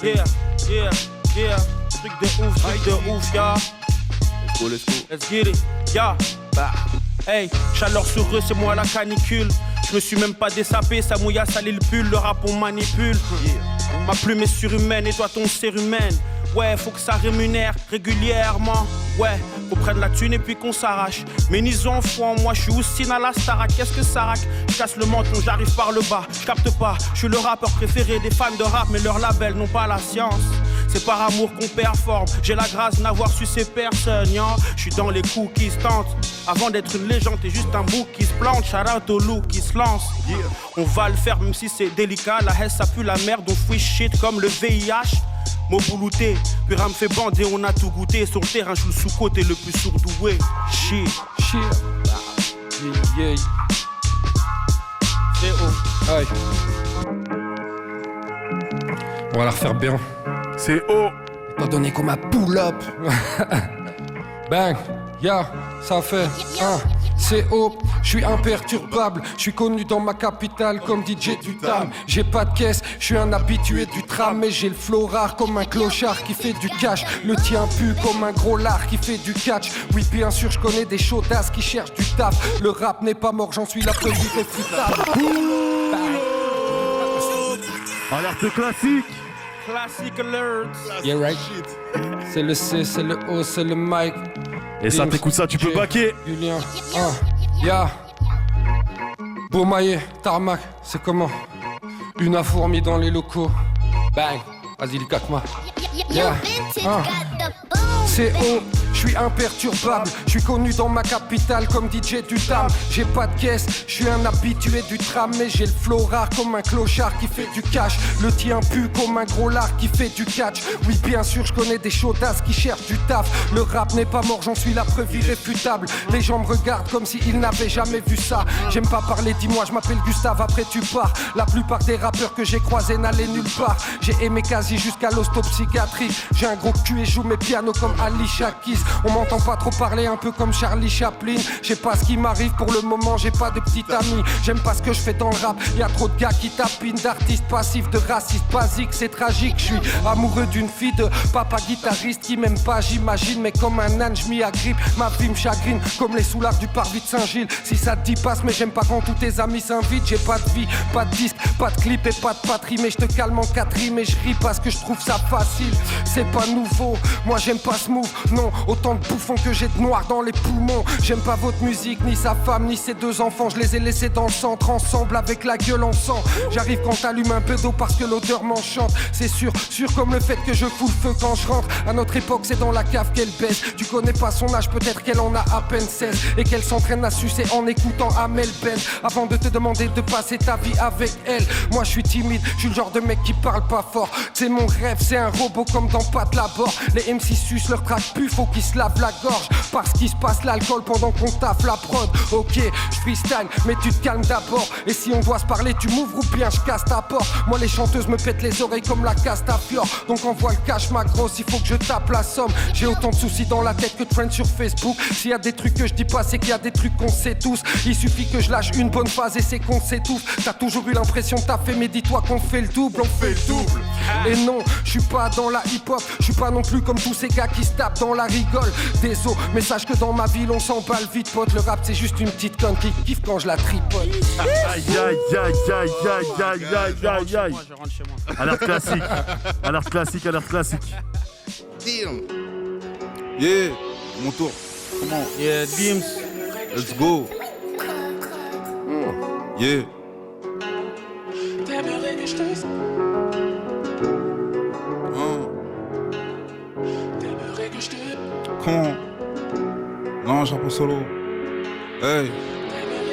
Yeah, yeah, yeah. Truc de ouf, yeah. Let's go, let's go. Let's get it, yeah. Bah. Hey, chaleur sur eux, c'est moi la canicule. Je me suis même pas dessapé, ça mouille à saler le pull. Le rap on manipule. Ma plume est surhumaine et toi ton cérumen. Ouais, faut que ça rémunère régulièrement. Ouais, faut prendre la thune et puis qu'on s'arrache. Mais ni en foi en moi, je suis Houssine à la Starac. Qu'est-ce que ça raque? Je casse le menton, j'arrive par le bas. Je capte pas, je suis le rappeur préféré des fans de rap. Mais leurs labels n'ont pas la science. C'est par amour qu'on performe. J'ai la grâce d'avoir su ces personnes. Je suis dans les coups qui se tentent. Avant d'être une légende, t'es juste un bouc qui se plante. Shout out au loup qui se lance. On va le faire même si c'est délicat. La haine ça pue la merde, on fouille shit comme le VIH. Mot boulouté, puis me fait bander, on a tout goûté. Sur le terrain, je suis le sous-côté le plus sourdoué. Shit. Shit. Yeah. C'est haut. Aïe. On va la refaire bien. C'est haut. Étant donné qu'on m'a pull up. Bang, yeah, ça fait c'est haut, je suis imperturbable, je suis connu dans ma capitale comme DJ du Tam. J'ai pas de caisse, je suis un habitué du tram, mais j'ai le flow rare comme un clochard qui fait du cash. Le tien pue comme un gros lard qui fait du catch. Oui bien sûr je connais des chaudasses qui cherchent du taf. Le rap n'est pas mort, j'en suis la preuve irréfutable. Alerte classique. Classic alert. Yeah right. C'est le C, c'est le O, c'est le mic. Et ça, t'écoutes ça, tu peux baquer. Julien, ya. Beaumaillé, tarmac, c'est comment? Une à fourmi dans les locaux. Bang, vas-y, le kakma. Yeah, c'est haut, je suis imperturbable, je suis connu dans ma capitale comme DJ du Tam. J'ai pas de caisse, je suis un habitué du tram, mais j'ai le flow rare comme un clochard qui fait du cash. Le tien pue comme un gros lard qui fait du catch. Oui bien sûr je connais des chaudasses qui cherchent du taf. Le rap n'est pas mort, j'en suis la preuve irréfutable. Les gens me regardent comme s'ils n'avaient jamais vu ça. J'aime pas parler, dis-moi, je m'appelle Gustave, après tu pars. La plupart des rappeurs que j'ai croisés n'allaient nulle part. J'ai aimé quasi jusqu'à l'ostopsychiatrie. J'ai un gros cul et joue mes pianos comme Alicia Keys. On m'entend pas trop parler, un peu comme Charlie Chaplin. Je sais pas ce qui m'arrive pour le moment, j'ai pas de petite amie. J'aime pas ce que je fais dans le rap, y'a trop de gars qui tapinent. D'artistes passifs, de racistes basiques, c'est tragique. Je suis amoureux d'une fille de papa guitariste qui m'aime pas, j'imagine. Mais comme un âne, j'm'y agrippe, ma vie me chagrine comme les soulards du parvis de Saint-Gilles. Si ça te dit passe, mais j'aime pas quand tous tes amis s'invitent. J'ai pas de vie, pas de disque, pas de clip et pas de patrie. Mais je te calme en 4 rimes et je ris parce que je trouve ça facile. C'est pas nouveau, moi j'aime pas ce move. Non, autant de bouffons que j'ai de noir dans les poumons. J'aime pas votre musique, ni sa femme, ni ses 2 enfants. Je les ai laissés dans le centre ensemble avec la gueule en sang. J'arrive quand t'allumes un peu d'eau parce que l'odeur m'enchante. C'est sûr comme le fait que je fous le feu quand je rentre. À notre époque c'est dans la cave qu'elle baisse. Tu connais pas son âge, peut-être qu'elle en a à peine 16. Et qu'elle s'entraîne à sucer en écoutant Amel Ben. Avant de te demander de passer ta vie avec elle. Moi je suis timide, je suis le genre de mec qui parle pas fort. C'est mon rêve, c'est un robot comme dans Pat Labor. Les MC sucent leur track pu, faut qu'ils qui se lave la gorge. Parce qu'il se passe l'alcool pendant qu'on taffe la prod. Ok, je freestyle, mais tu te calmes d'abord. Et si on doit se parler, tu m'ouvres ou bien je casse ta porte. Moi les chanteuses me pètent les oreilles comme la Castafiore. Donc envoie le cash ma grosse, il faut que je tape la somme. J'ai autant de soucis dans la tête que de friends sur Facebook. S'il y a des trucs que je dis pas, c'est qu'il y a des trucs qu'on sait tous. Il suffit que je lâche une bonne phase et c'est qu'on s'étouffe. T'as toujours eu l'impression que t'as fait, mais dis-toi qu'on fait le double, on fait le double. Et non, je suis pas dans la hip-hop, je suis pas non plus comme tous ces gars qui se tapent dans la rigole. Désolé, mais sache que dans ma ville on s'emballe vite pote. Le rap c'est juste une petite conne qui kiffe quand je la tripote. Aïe aïe aïe aïe aïe aïe aïe aïe aïe. Je rentre chez moi. Alerte classique, alerte classique, alerte classique. Damn. Yeah, mon tour. Comment? Yeah, Dims. Let's go. Yeah. Comment? Non, j'apprends solo. Hey.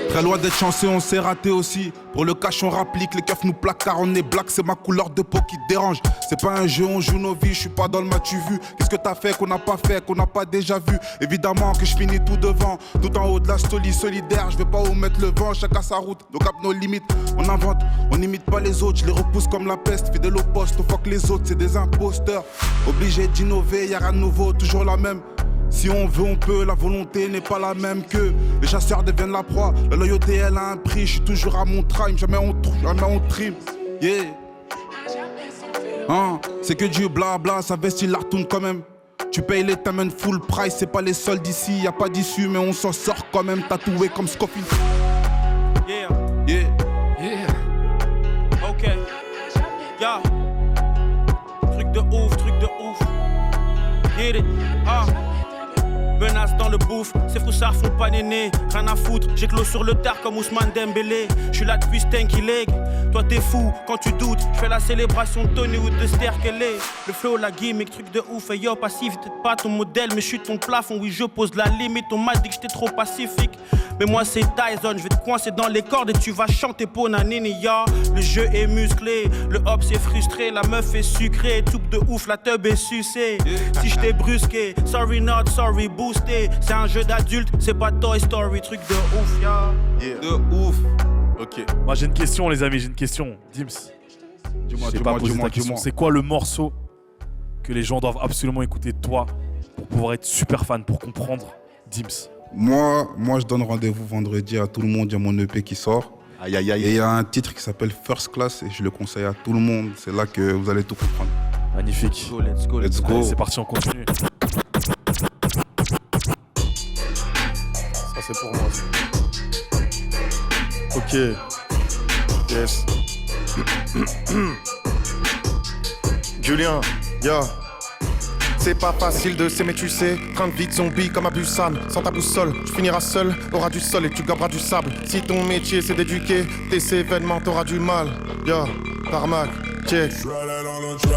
Très loin d'être chanceux, on s'est raté aussi. Pour le cash, on rapplique, les keufs nous plaquent car on est black, c'est ma couleur de peau qui dérange. C'est pas un jeu, on joue nos vies, je suis pas dans le match vu. Qu'est-ce que t'as fait qu'on n'a pas fait, qu'on n'a pas déjà vu? Évidemment que je finis tout devant, tout en haut de la solidaire. Je vais pas où mettre le vent, chacun sa route, nos cap, nos limites. On invente, on n'imite pas les autres, je les repousse comme la peste. Fidèle au poste, on fuck les autres, c'est des imposteurs. Obligé d'innover, y'a rien de nouveau, toujours la même. Si on veut, on peut, la volonté n'est pas la même que les chasseurs deviennent la proie. La loyauté, elle a un prix, je suis toujours à mon prime, jamais on trim. Yeah. Hein, c'est que du blabla, ça vestit l'artoune quand même. Tu payes les t'amènes full price, c'est pas les soldes ici, y a pas d'issue, mais on s'en sort quand même, tatoué comme Scofield. Yeah. Yeah. Yeah. Ok. Yeah. Truc de ouf, truc de ouf. Hit it. Ah. Menace dans le bouffe, ces froussards font pas néné. Rien à foutre, j'ai clos sur le tard comme Ousmane Dembélé. J'suis là depuis Stanky Leg. Toi t'es fou quand tu doutes, j'fais la célébration de Tony ou de Sterkelé. Le flow, la gimmick, truc de ouf. Et yo, passif, t'es pas ton modèle, mais j'suis ton plafond. Oui, je pose la limite, on m'a dit que j'étais trop pacifique. Mais moi c'est Tyson, je vais te coincer dans les cordes et tu vas chanter pour Nanini, ya. Le jeu est musclé, le hop c'est frustré, la meuf est sucrée, toupe de ouf, la teub est sucée. Si je t'ai brusqué, sorry not sorry, boosté. C'est un jeu d'adulte, c'est pas Toy Story, truc de ouf, ya. Yeah. De ouf. Ok. Moi j'ai une question les amis, j'ai une question. Dims. Dis-moi, Je t'ai pas posé ta question. C'est quoi le morceau que les gens doivent absolument écouter de toi pour pouvoir être super fan, pour comprendre Dims? Moi, je donne rendez-vous vendredi à tout le monde, il y a mon EP qui sort. Aïe aïe Et aïe. il y a un titre qui s'appelle First Class et je le conseille à tout le monde. C'est là que vous allez tout comprendre. Magnifique. Let's go. Let's go. Allez, c'est parti, on continue. Ça c'est pour moi. Ça. Ok. Yes. Julien, ya. C'est pas facile de s'aimer, tu sais. Train de vie de zombie comme à Busan. Sans ta boussole, tu finiras seul. Auras du sol et tu goberas du sable. Si ton métier c'est d'éduquer, tes événements t'auras du mal. Ya, tarmac, check.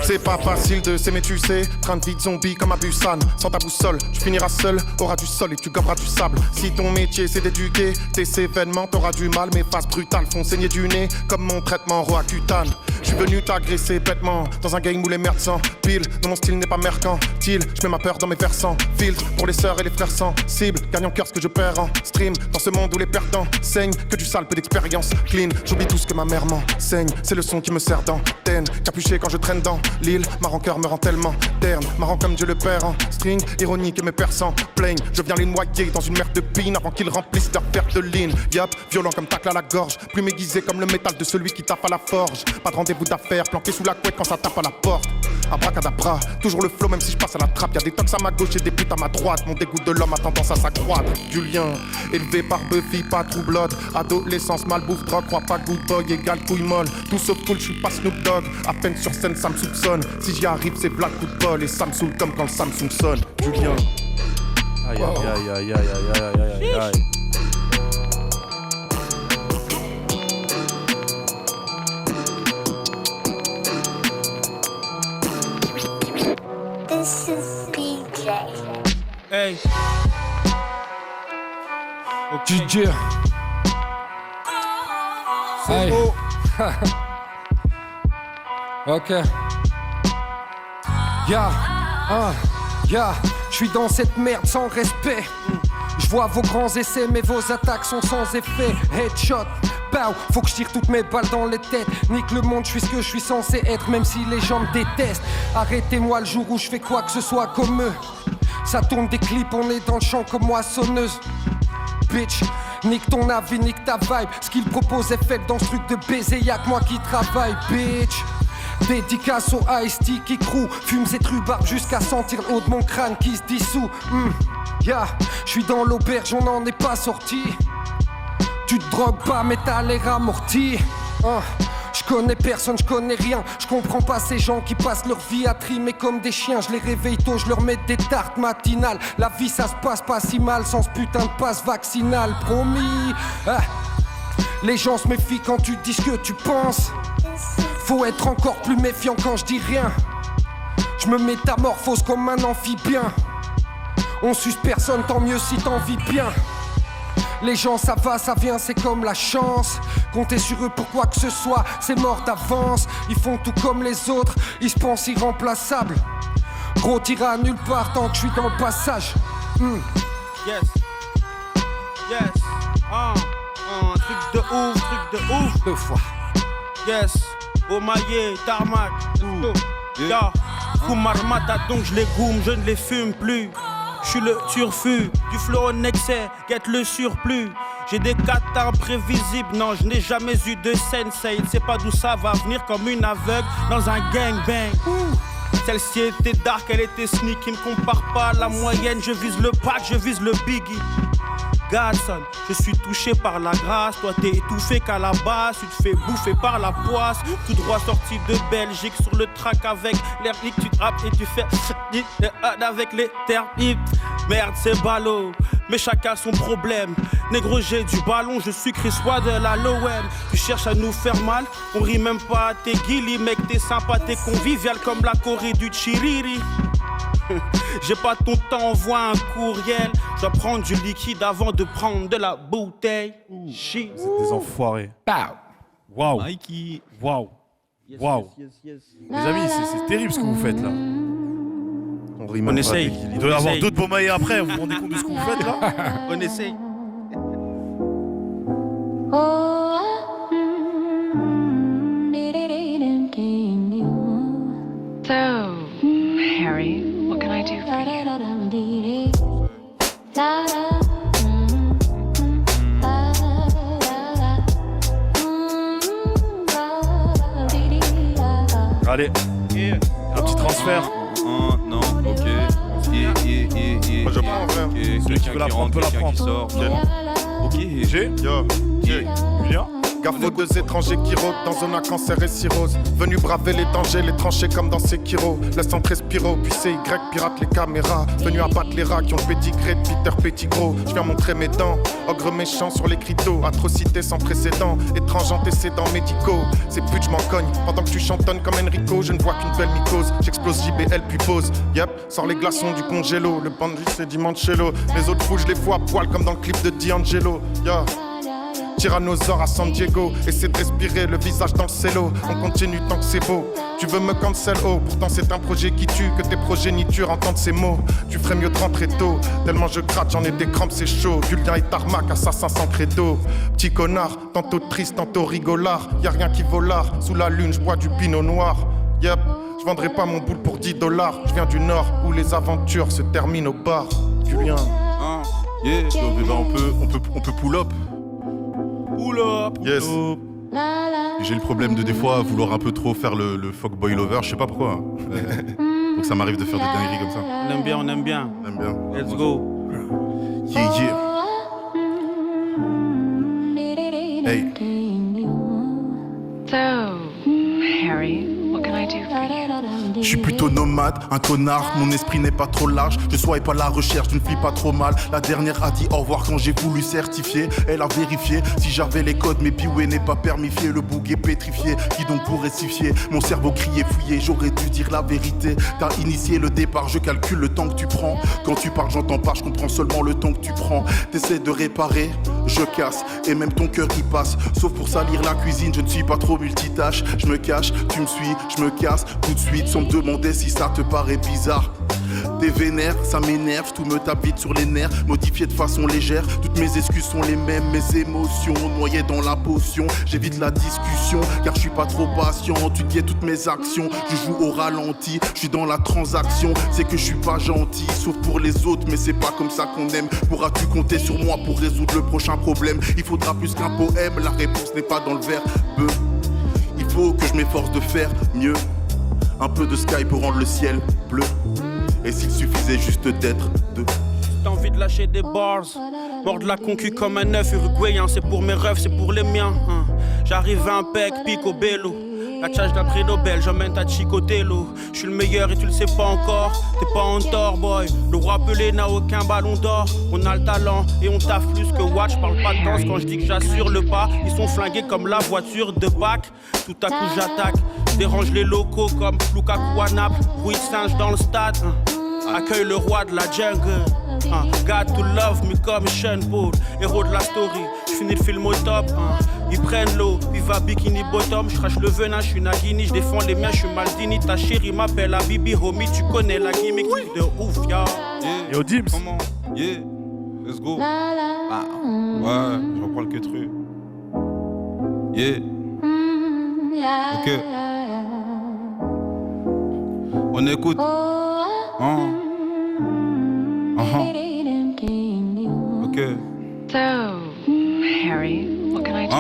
C'est pas facile de s'aimer, tu sais. Train de vie de zombie comme à Busan. Sans ta boussole, tu finiras seul. Auras du sol et tu goberas du sable. Si ton métier c'est d'éduquer, tes événements t'auras du mal. Mes faces brutales font saigner du nez comme mon traitement Roaccutane. J'suis venu t'agresser bêtement dans un game où les merdes s'empilent. Non, mon style n'est pas mercantile. J'mets ma peur dans mes versants. Filtre pour les sœurs et les frères sensibles. Gagne en cœur ce que je perds en stream. Dans ce monde où les perdants saignent, que du sale, peu d'expérience clean. J'oublie tout ce que ma mère m'enseigne. C'est le son qui me sert d'antenne. Capuché quand je traîne dans l'île. Ma rancœur me rend tellement terne. Marrant comme Dieu le Père en string. Ironique et mes pères s'en plaignent. Je viens les noyer dans une mer de pine avant qu'ils remplissent leur perte de ligne. Yup, violent comme tacle à la gorge. Plus aiguisé comme le métal de celui qui tape à la forge. Pas de rendez-vous d'affaires, planqué sous la couette quand ça tape à la porte. Abracadabra, toujours le flow même si je passe à la trappe. Y'a des tox à ma gauche et des putes à ma droite. Mon dégoût de l'homme a tendance à s'accroître. Julien, élevé par Buffy, pas True Blood. Adolescence, malbouffe, drogue, crois pas good boy égale couille molle. Tout sauf cool, je suis pas Snoop Dogg. À peine sur scène, ça me soupçonne. Si j'y arrive, c'est black coup de bol. Et ça me saoule comme quand le Samsung sonne. Julien. Aïe aïe aïe aïe aïe aïe aïe aïe aïe. This is DJ. Hey. DJ. Hey. Ok. Ya, ya. suis dans cette merde sans respect. Je vois vos grands essais, mais vos attaques sont sans effet. Headshot, pow, faut que je tire toutes mes balles dans les têtes. Nique le monde, je suis ce que je suis censé être, même si les gens me détestent. Arrêtez-moi le jour où je fais quoi que ce soit comme eux. Ça tourne des clips, on est dans le champ comme moissonneuse. Bitch, nique ton avis, nique ta vibe. Ce qu'il propose est faible dans ce truc de baiser, y'a que moi qui travaille, bitch. Dédicace au Ice-T qui crew. Fume cette rhubarbe jusqu'à sentir le haut de mon crâne qui se dissout. Yeah, j'suis dans l'auberge, on n'en est pas sorti. Tu te drogues pas mais t'as l'air amorti. J'connais personne, j'connais rien. J'comprends pas ces gens qui passent leur vie à trimer comme des chiens. Je les réveille tôt, je leur mets des tartes matinales. La vie ça se passe pas si mal sans ce putain de passe vaccinal, promis. Les gens se méfient quand tu dis ce que tu penses. Faut être encore plus méfiant quand je dis rien. Je me métamorphose comme un amphibien. On suce personne, tant mieux si t'en vis bien. Les gens ça va, ça vient, c'est comme la chance. Compter sur eux pour quoi que ce soit, c'est mort d'avance. Ils font tout comme les autres, ils se pensent irremplaçables. Gros t'iras nulle part tant que je suis dans le passage. Yes. Yes. Truc de ouf. 2 fois. Yes. Bomaye, tarmac. Ya. Foumarmata donc je les goume, je ne les fume plus. Je suis le turfu, du flow en excès, guette le surplus. J'ai des katas imprévisibles, non je n'ai jamais eu de sensei. Il sait pas d'où ça va venir comme une aveugle dans un gangbang. Celle-ci était dark, elle était sneaky, ne compare pas à la moyenne. Je vise le pack, je vise le biggie. Godson, je suis touché par la grâce. Toi t'es étouffé qu'à la base. Tu te fais bouffer par la poisse. Tout droit sorti de Belgique sur le track avec l'air hic. Tu te rappes et tu fais avec les terres hip. Merde c'est ballot, mais chacun son problème. Négro j'ai du ballon, je suis Chris Waddle à l'OM. Tu cherches à nous faire mal, on rit même pas à tes guilis. Mec t'es sympa, t'es convivial comme la Corée du Chiriri. J'ai pas ton temps, envoie un courriel. Je dois prendre du liquide avant de prendre de la bouteille. Shit. Vous êtes des enfoirés. Waouh. Mikey. Waouh. Waouh. Les amis, c'est terrible ce que vous faites là. On essaye. Il doit y avoir d'autres Bomaye après, vous vous rendez compte de ce que vous faites là? On essaye. So, Harry, what can I do for you? Allez, un petit transfert. Non, ok. Moi, je prends, frère. Celui qui veut la prendre peut la prendre. Sort. Ok. G, Yo, Julien. Gaffe aux 2 étrangers qui rôdent dans zone à cancer et cirrhose. Venus braver les dangers, les tranchées comme dans Sekiro. Laisse entrer Spiro, puis CY pirate les caméras. Venus abattre les rats qui ont le pédigré de Peter Pettigrew. Je viens montrer mes dents, ogre méchant sur les cryptos. Atrocité sans précédent, étrange antécédents médicaux. Ces putes je m'en cogne, pendant que tu chantonnes comme Enrico. Je ne vois qu'une belle mycose, j'explose JBL puis pose. Yep, sors les glaçons du congélo. Le bandit c'est Dimancello. Les autres fous je les fous à poil comme dans le clip de D'Angelo. Yeah. Tyrannosaure à San Diego, essaie de respirer le visage dans le cello. On continue tant que c'est beau. Tu veux me cancel, oh, pourtant c'est un projet qui tue. Que tes progénitures entendent ces mots. Tu ferais mieux de rentrer tôt. Tellement je gratte, j'en ai des crampes, c'est chaud. Julien et Tarmac, assassin sans credo. Petit connard, tantôt triste, tantôt rigolard. Y'a rien qui vaut l'art. Sous la lune, je bois du pinot noir. Yep, je vendrai pas mon boule pour $10. Je viens du nord où les aventures se terminent au bar. Julien. Yeah, donc, eh ben, on peut pull up. Pull up. Yes. J'ai le problème de des fois vouloir un peu trop faire le fuckboy lover, je sais pas pourquoi. Donc ça m'arrive de faire des dingueries comme ça. On aime bien, on aime bien. On aime bien. Let's go. Yeah, yeah. Hey. So, Harry, what can I do for you? Je suis plutôt nomade, un connard, mon esprit n'est pas trop large. Je swipe à la recherche d'une fille pas trop mal. La dernière a dit au revoir quand j'ai voulu certifier. Elle a vérifié si j'avais les codes, mais Piwé n'est pas permifié. Le bouc est pétrifié, qui donc pourrait sifier? Mon cerveau criait, fouillé, j'aurais dû dire la vérité. T'as initié le départ, je calcule le temps que tu prends. Quand tu parles, j'entends pas, je comprends seulement le temps que tu prends. T'essaies de réparer, je casse, et même ton cœur y passe. Sauf pour salir la cuisine, je ne suis pas trop multitâche. Je me cache, tu me suis, je me casse tout de suite sans me demander si ça te paraît bizarre. T'es vénère, ça m'énerve, tout me tape vite sur les nerfs. Modifié de façon légère, toutes mes excuses sont les mêmes. Mes émotions noyées dans la potion. J'évite la discussion, car je suis pas trop patient. Tu guettes toutes mes actions, je joue au ralenti. Je suis dans la transaction, c'est que je suis pas gentil. Sauf pour les autres, mais c'est pas comme ça qu'on aime. Pourras-tu compter sur moi pour résoudre le prochain problème? Il faudra plus qu'un poème, la réponse n'est pas dans le verbe. Il faut que je m'efforce de faire mieux. Un peu de sky pour rendre le ciel bleu. Et s'il suffisait juste d'être deux. T'as envie de lâcher des bars, mordre la concu comme un œuf uruguayen. C'est pour mes rêves, c'est pour les miens. J'arrive à un pec, pico bello. La charge d'un prix Nobel, j'emmène ta chicotelo. Je suis le meilleur et tu le sais pas encore. T'es pas en tort, boy. Le roi Pelé n'a aucun ballon d'or. On a le talent et on taffe plus que Watch. Parle pas de danse quand je dis que j'assure le pas. Ils sont flingués comme la voiture de Bac. Tout à coup j'attaque, dérange les locaux comme Lukaku à Naples. Bruit de singe dans le stade. Accueille le roi de la jungle. God to love me comme Sean Paul. Héros de la story, j'finis le film au top. Ils prennent l'eau, viva bikini bottom. J'crache le venin, j'suis Nagini. J'défends les miens, j'suis Maldini. Ta chérie m'appelle Habibi, homie. Tu connais la gimmick, truc de ouf, ya. Yo Dims. Comment? Yeah, let's go. Ah, ouais, je reprends le queutru. Yeah. Ok. On écoute. Ok. So, Harry, what can I do?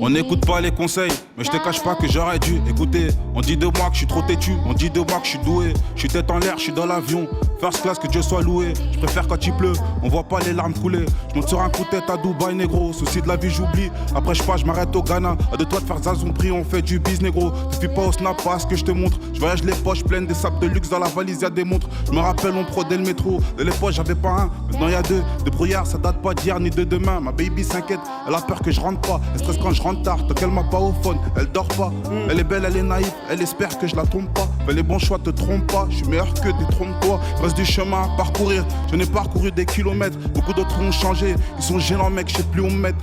On n'écoute pas les conseils, mais je te cache pas que j'aurais dû écouter. On dit de moi que je suis trop têtu, on dit de moi que je suis doué. Je suis tête en l'air, je suis dans l'avion. First class, que Dieu soit loué. Je préfère quand il pleut, on voit pas les larmes couler. Je monte sur un coup de tête à Dubaï, négro. Souci de la vie, j'oublie. Après, je pars, je m'arrête au Ghana. À de toi de faire Zazon prix, on fait du biz, négro. Tu fais pas au snap, pas ce que je te montre. Je voyage les poches pleines, des sacs de luxe dans la valise, y'a des montres. Je me rappelle, on prodait le métro. De l'époque, j'avais pas un, maintenant y'a deux. De brouillard, ça date pas d'hier ni de demain. Ma baby s'inquiète, elle a peur que je rentre pas. Elle stresse quand je rentre tard, tant qu'elle m'a pas au phone. Elle dort pas, elle est belle, elle est naïve. Elle espère que je la trompe pas. Fais les bons choix, te trompe pas. Je suis meilleur que des trompe-toi. Il reste du chemin à parcourir. Je n'ai parcouru des kilomètres. Beaucoup d'autres ont changé. Ils sont gênants, mec, je sais plus où me mettre.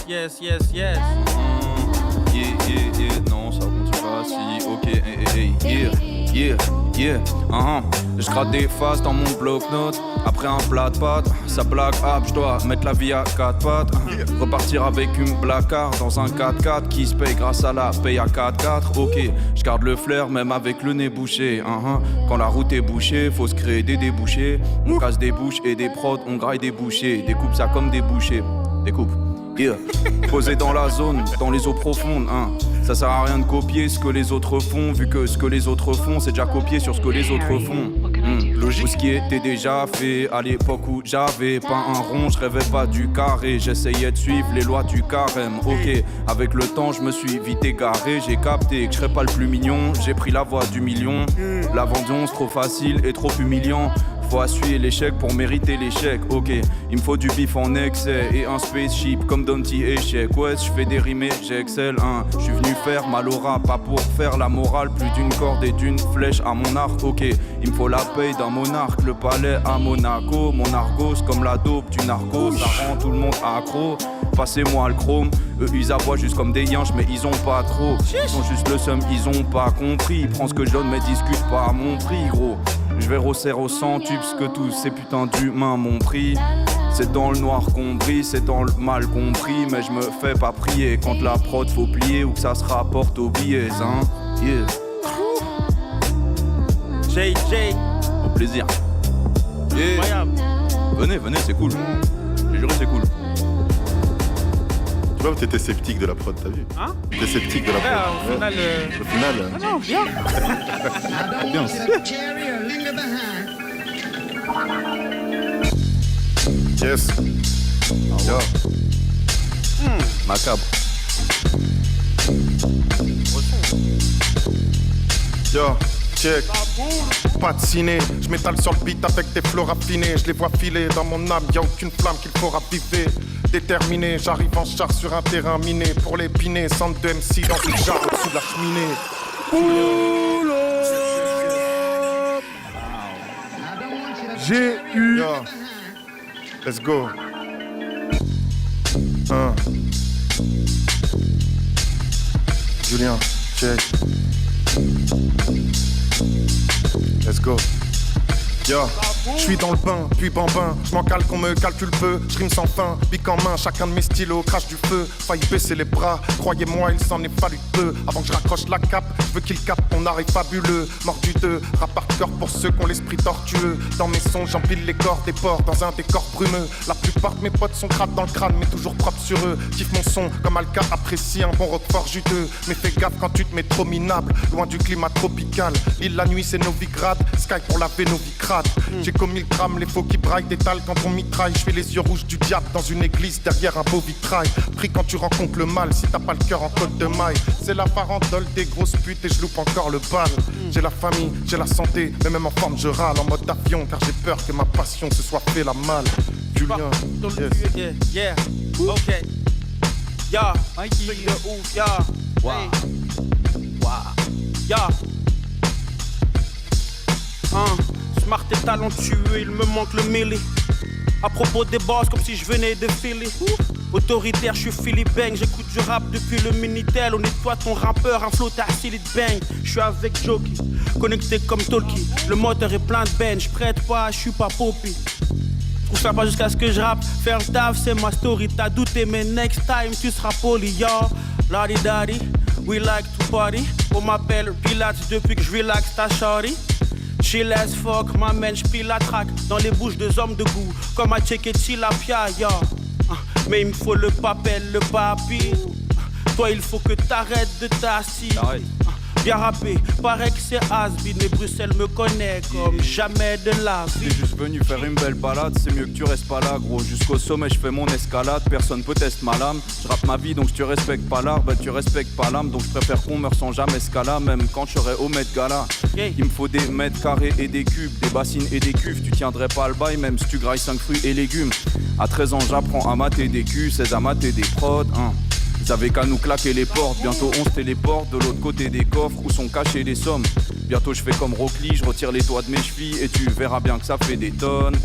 Yes. Yeah, non, ça continue pas si. Ok, yeah. Je gratte des faces dans mon bloc-notes. Après un plat de pâtes, ça blague up, je dois mettre la vie à 4 pattes. Repartir avec une placard dans un 4x4 qui se paye grâce à la paye à 4x4. Ok, je garde le flair même avec le nez bouché. Quand la route est bouchée, faut se créer des débouchés. On casse des bouches et des prods, on graille des bouchées. Découpe ça comme des bouchées. Découpe. Yeah. Posé dans la zone, dans les eaux profondes, Ça sert à rien de copier ce que les autres font, vu que ce que les autres font, c'est déjà copié sur ce que les autres font. Logique. Tout ce qui était déjà fait à l'époque où j'avais pas un rond, je rêvais pas du carré, j'essayais de suivre les lois du carême. Ok, avec le temps, je me suis vite égaré, j'ai capté que je serais pas le plus mignon, j'ai pris la voie du million. La vengeance trop facile et trop humiliant. Faut essuyer l'échec pour mériter l'échec, ok. Il me faut du bif en excès et un spaceship comme d'un petit échec. Ouais, je fais des rimes et j'excelle, Je suis venu faire mal au rap, pas pour faire la morale. Plus d'une corde et d'une flèche à mon arc, ok. Il me faut la paye d'un monarque, le palais à Monaco. Mon argos comme la dope du narco, ça rend tout le monde accro. Passez-moi le chrome, eux ils aboient juste comme des yinches mais ils ont pas trop. Ils sont juste le seum, ils ont pas compris. Prends ce que je donne mais discute pas à mon prix, gros. Je vais rosser au centuple ce que tous ces putains d'humains m'ont pris. C'est dans le noir qu'on brille, c'est dans le mal compris. Mais je me fais pas prier quand la prod faut plier ou que ça se rapporte aux billets, Yeah. JJ. Au plaisir. Yeah. Incroyable. Venez, c'est cool. J'ai juré, c'est cool. Tu vois, t'étais sceptique de la prod, t'as vu? T'étais sceptique de la prod. Au final. Au final. Non, bien. Bien. Yes. Yo. Macabre. Yo, check. Pas de ciné, je m'étale sur le beat avec des flots raffinés. Je les vois filer dans mon âme, y'a aucune flamme qu'il faut raviver. Déterminé, j'arrive en char sur un terrain miné. Pour l'épiner, centre de MC dans une jarre au-dessus de la cheminée. J'ai eu. Yo. Let's go. Julien, check. Let's go. Yo, je suis dans le bain, puis bambin, je m'en cale qu'on me calcule peu, je rime sans fin, pique en main, chacun de mes stylos crache du feu, faille baisser les bras, croyez-moi il s'en est fallu peu, avant que je raccroche la cape, je veux qu'il capte mon art est fabuleux, mordu de rap hardcore pour ceux qui ont l'esprit tortueux, dans mes sons j'empile les corps des porcs dans un décor brumeux, la plupart de mes potes sont crades dans le crâne mais toujours propres sur eux, kiffe mon son comme Alka apprécie un bon roquefort juteux, mais fais gaffe quand tu te mets trop minable, loin du climat tropical, l'île la nuit c'est Novigrad, Sky pour laver nos vicrades. J'ai commis le drame, les faux qui braillent, détalent quand on mitraille. Je fais les yeux rouges du diable dans une église derrière un beau vitrail. Pris quand tu rencontres le mal, si t'as pas le cœur en côte de maille. C'est la farandole des grosses putes et je loupe encore le bal. J'ai la famille, j'ai la santé, mais même en forme je râle en mode avion car j'ai peur que ma passion se soit fait la malle. Julien, yes. Yeah, ok. Ya, truc de ouf, ya. Wow. Ya. Smart et talentueux, il me manque le mêlé. À propos des boss, comme si je venais de filer. Autoritaire, je suis Philippe Bang. J'écoute du rap depuis le Minitel. On nettoie ton rappeur, un flow t'as Philippe Bang. Je suis avec Jockey, connecté comme Tolkien. Le moteur est plein de bench, prête pas, je suis pas Poppy. Trouve ça pas jusqu'à ce que je rappe. Faire le taf, c'est ma story. T'as douté, mais next time tu seras poli, yo. Ladi daddy, we like to party. On m'appelle Pilates depuis que je relax ta shawty. Chill as fuck, ma man, j'pile la track dans les bouches de hommes de goût, comme à checker Tilapia, ya. Mais il me faut le papel, le papi. Toi, il faut que t'arrêtes de t'assis. Bien rappé, paraît que c'est has-been, mais Bruxelles me connaît comme jamais de la vie. T'es juste venu faire une belle balade, c'est mieux que tu restes pas là, gros. Jusqu'au sommet, je fais mon escalade, personne peut tester ma lame. Je rappe ma vie, donc tu respectes pas l'art, bah tu respectes pas l'âme. Donc je préfère qu'on meure sans jamais scala, même quand je serai au Met Gala. Il me faut des mètres carrés et des cubes, des bassines et des cuves. Tu tiendrais pas le bail, même si tu grailles 5 fruits et légumes. À 13 ans, j'apprends à mater des culs, 16 à mater des prods, hein. Ils avaient qu'à nous claquer les portes, bientôt on se téléporte de l'autre côté des coffres où sont cachées les sommes. Bientôt je fais comme Rock Lee, je retire les toits de mes chevilles et tu verras bien que ça fait des tonnes.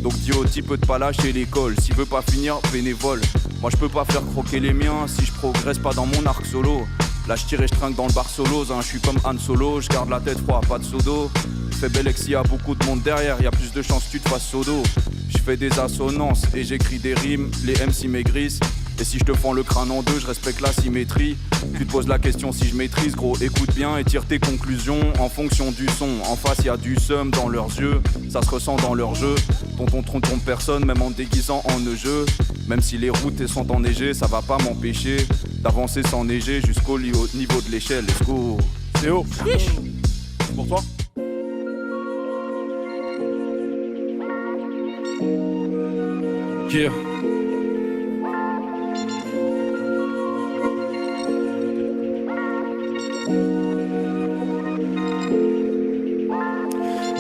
Donc dis au type de pas lâcher l'école, s'il veut pas finir bénévole. Moi je peux pas faire croquer les miens si je progresse pas dans mon arc solo. Là je tire et je trinque dans le bar solo, hein. Je suis comme Han Solo, je garde la tête froide, pas de sodo. Je fais bel ex, y a beaucoup de monde derrière, y a plus de chances que tu te fasses sodo. Je fais des assonances et j'écris des rimes, les MC maigrissent. Et si je te fends le crâne en deux, je respecte la symétrie. Tu te poses la question si je maîtrise, gros, écoute bien et tire tes conclusions en fonction du son. En face y a du seum dans leurs yeux, ça se ressent dans leur jeu. Tonton trompe personne, même en déguisant en neigeux. Même si les routes sont enneigées, ça va pas m'empêcher d'avancer sans neiger jusqu'au niveau de l'échelle. Let's go. C'est haut. Pour toi. Yeah.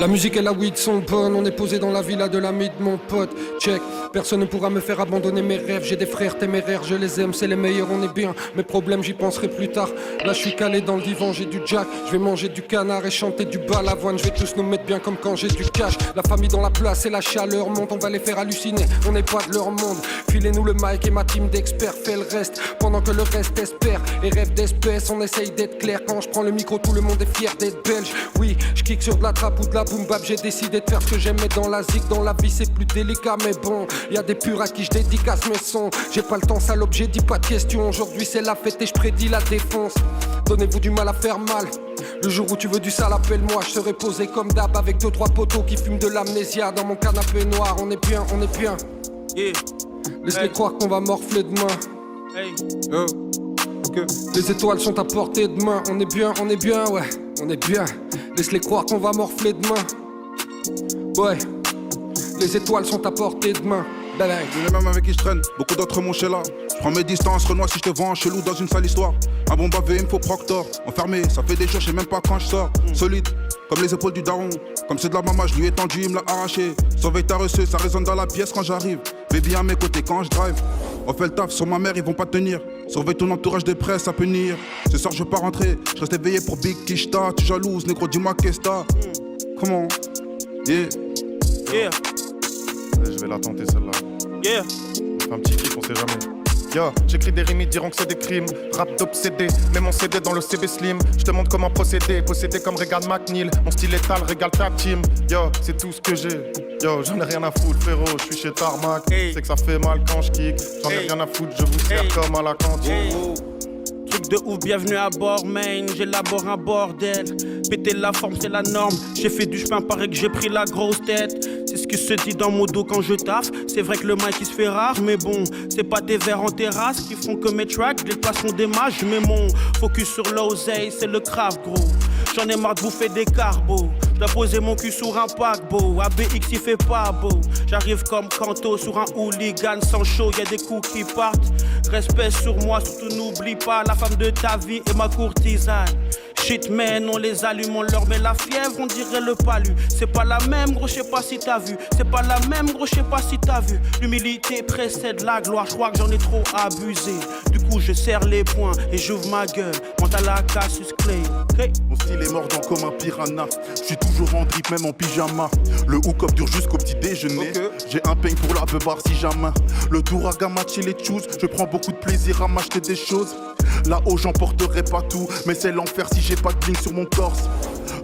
La musique et la weed sont bonnes, on est posé dans la villa de l'ami de mon pote. Check, personne ne pourra me faire abandonner mes rêves. J'ai des frères téméraires, je les aime, c'est les meilleurs, on est bien. Mes problèmes, j'y penserai plus tard. Là, je suis calé dans le divan, j'ai du jack. Je vais manger du canard et chanter du balavoine. Je vais tous nous mettre bien comme quand j'ai du cash. La famille dans la place et la chaleur monte, on va les faire halluciner. On n'est pas de leur monde. Filez-nous le mic et ma team d'experts fait le reste. Pendant que le reste espère et rêve d'espèce, on essaye d'être clair. Quand je prends le micro, tout le monde est fier d'être belge. Oui, je kick sur de la trappe ou de la boom bap, j'ai décidé de faire ce que j'aime, mais dans la zig, dans la vie c'est plus délicat, mais bon, y a des purs à qui je dédicace mes sons. J'ai pas le temps, salope, j'ai dit pas de questions. Aujourd'hui c'est la fête et je prédis la défonce. Donnez-vous du mal à faire mal. Le jour où tu veux du sale, appelle-moi. Je serai posé comme d'hab avec 2-3 poteaux qui fument de l'amnésia dans mon canapé noir. On est bien, on est bien. Yeah. Laisse-les croire qu'on va morfler demain. Hey. Okay. Les étoiles sont à portée de main. On est bien, ouais, on est bien. Laisse-les croire qu'on va morfler demain. Ouais, les étoiles sont à portée de main. Les mêmes avec qui je traîne, beaucoup d'autres mon chez là. Je prends mes distances, Renoir si je te vends un chelou dans une sale histoire. Un bon bavé, il me faut Proctor. Enfermé, ça fait des jours, je sais même pas quand je sors. Solide, comme les épaules du daron. Comme c'est de la maman, je lui ai tendu, il me l'a arraché. Surveille ta reçue, ça résonne dans la pièce quand j'arrive. Baby à mes côtés quand je drive. On fait le taf, sur ma mère, ils vont pas tenir. Surveille ton entourage de presse, ça peut nier. Ce soir, je veux pas rentrer, je reste éveillé pour Big Kishta. Tu jalouse, négro, dis-moi qu'est-ce que t'as. Comment? Yeah. Yeah. Je vais la tenter celle-là. Yeah. Un petit kiff, on sait jamais. Yo, j'écris des rimes, ils diront que c'est des crimes. Rap d'obsédé, mets mon CD dans le CB Slim. Je te montre comment procéder, posséder comme Regan McNeil. Mon style létal régale ta team. Yo, c'est tout ce que j'ai. Yo, j'en ai rien à foutre, frérot. Je suis chez Tarmac. C'est que ça fait mal quand je kick. J'en ai rien à foutre, je vous sers comme à la cantine. Truc de ouf, bienvenue à bord, main. J'élabore un bordel. Péter la forme, c'est la norme. J'ai fait du chemin, paraît que j'ai pris la grosse tête. C'est ce qui se dit dans mon dos quand je taffe. C'est vrai que le mic il se fait rare, mais bon, c'est pas des verres en terrasse qui font que mes tracks, les places sont des mages. Je mets mon focus sur l'oseille, c'est le craft, gros. J'en ai marre de bouffer des carbos. Je dois poser mon cul sur un paquebot. ABX il fait pas beau. J'arrive comme Kanto sur un hooligan sans show. Y'a des coups qui partent. Respect sur moi, surtout n'oublie pas la femme de ta vie et ma courtisane. Shit man, on les allume, on leur met la fièvre, on dirait le palu. C'est pas la même, gros, je sais pas si t'as vu. C'est pas la même, gros, je sais pas si t'as vu. L'humilité précède la gloire, je crois que j'en ai trop abusé. Du coup, je serre les poings et j'ouvre ma gueule. Monte à la Cassius Clay. Hey. Mon style est mordant comme un piranha. Je suis toujours en drip, même en pyjama. Le hook-up dure jusqu'au petit déjeuner. J'ai un peigne pour la beubare si jamais. Le Douraga match et les choose. Je prends beaucoup de plaisir à m'acheter des choses. Là-haut, j'emporterai pas tout. Mais c'est l'enfer si j'ai pas de bling sur mon corse.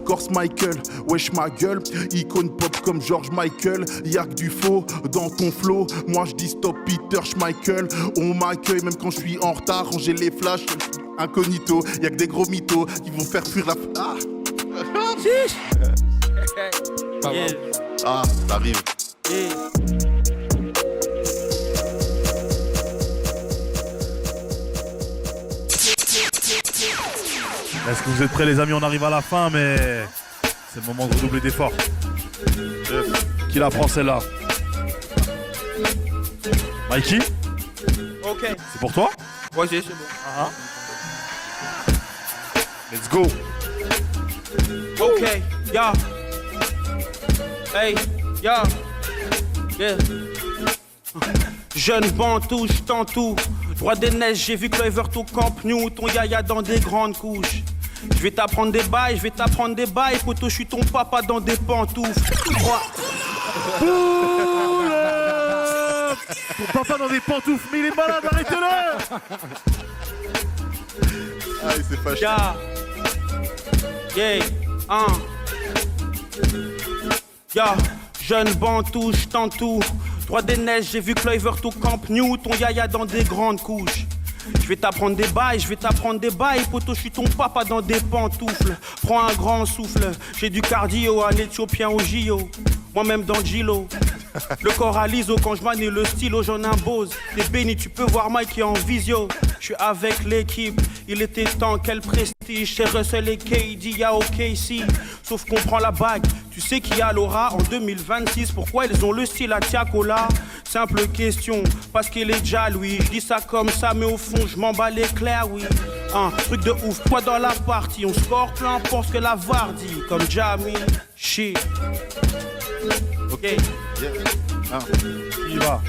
Corse Michael, wesh ma gueule. Icône pop comme George Michael. Y'a que du faux dans ton flow. Moi je dis stop Peter Schmeichel. On m'accueille même quand je suis en retard. Ranger les flashs incognito. Y'a que des gros mythos qui vont faire fuir la. Ah, ah ça arrive. Est-ce que vous êtes prêts les amis? On arrive à la fin mais c'est le moment de redoubler d'efforts. Qui la prend celle-là? Mikey? Ok. C'est pour toi? Ouais, c'est bon. Let's go. Ok, ya. Hey, ya. Yeah. Jeune bantou, j'tends tout. Droit des neiges, j'ai vu Clover au Camp Nou. Ton yaya dans des grandes couches. Je vais t'apprendre des bails, poto, je suis ton papa dans des pantoufles. Ton papa dans des pantoufles, mais il est malade, arrêtez-le. Ah, il s'est fâché. Ya. Yeah, Ya, jeune bantou, j'tends tout. Droit des neiges, j'ai vu Clover au Camp Nou. Ton yaya dans des grandes couches. Je vais t'apprendre des bails, poto, je suis ton papa dans des pantoufles. Prends un grand souffle, j'ai du cardio, un éthiopien au JO. Moi-même dans le Gilo. Le corps à l'ISO, quand je manie le stylo, j'en impose. T'es béni, tu peux voir Mike qui est en visio. Je suis avec l'équipe, il était temps, quel prestige. Chez Russell et KD, y'a OKC. Sauf qu'on prend la bague, tu sais qui a l'aura en 2026. Pourquoi ils ont le style à Tiakola? Simple question, parce qu'il est déjà lui. Je dis ça comme ça, mais au fond, je m'en bats les clairs, oui. Truc de ouf, toi dans la partie, on score peu importe ce que la VAR dit. Comme Jamie, shit. Ok. Yeah. Il va.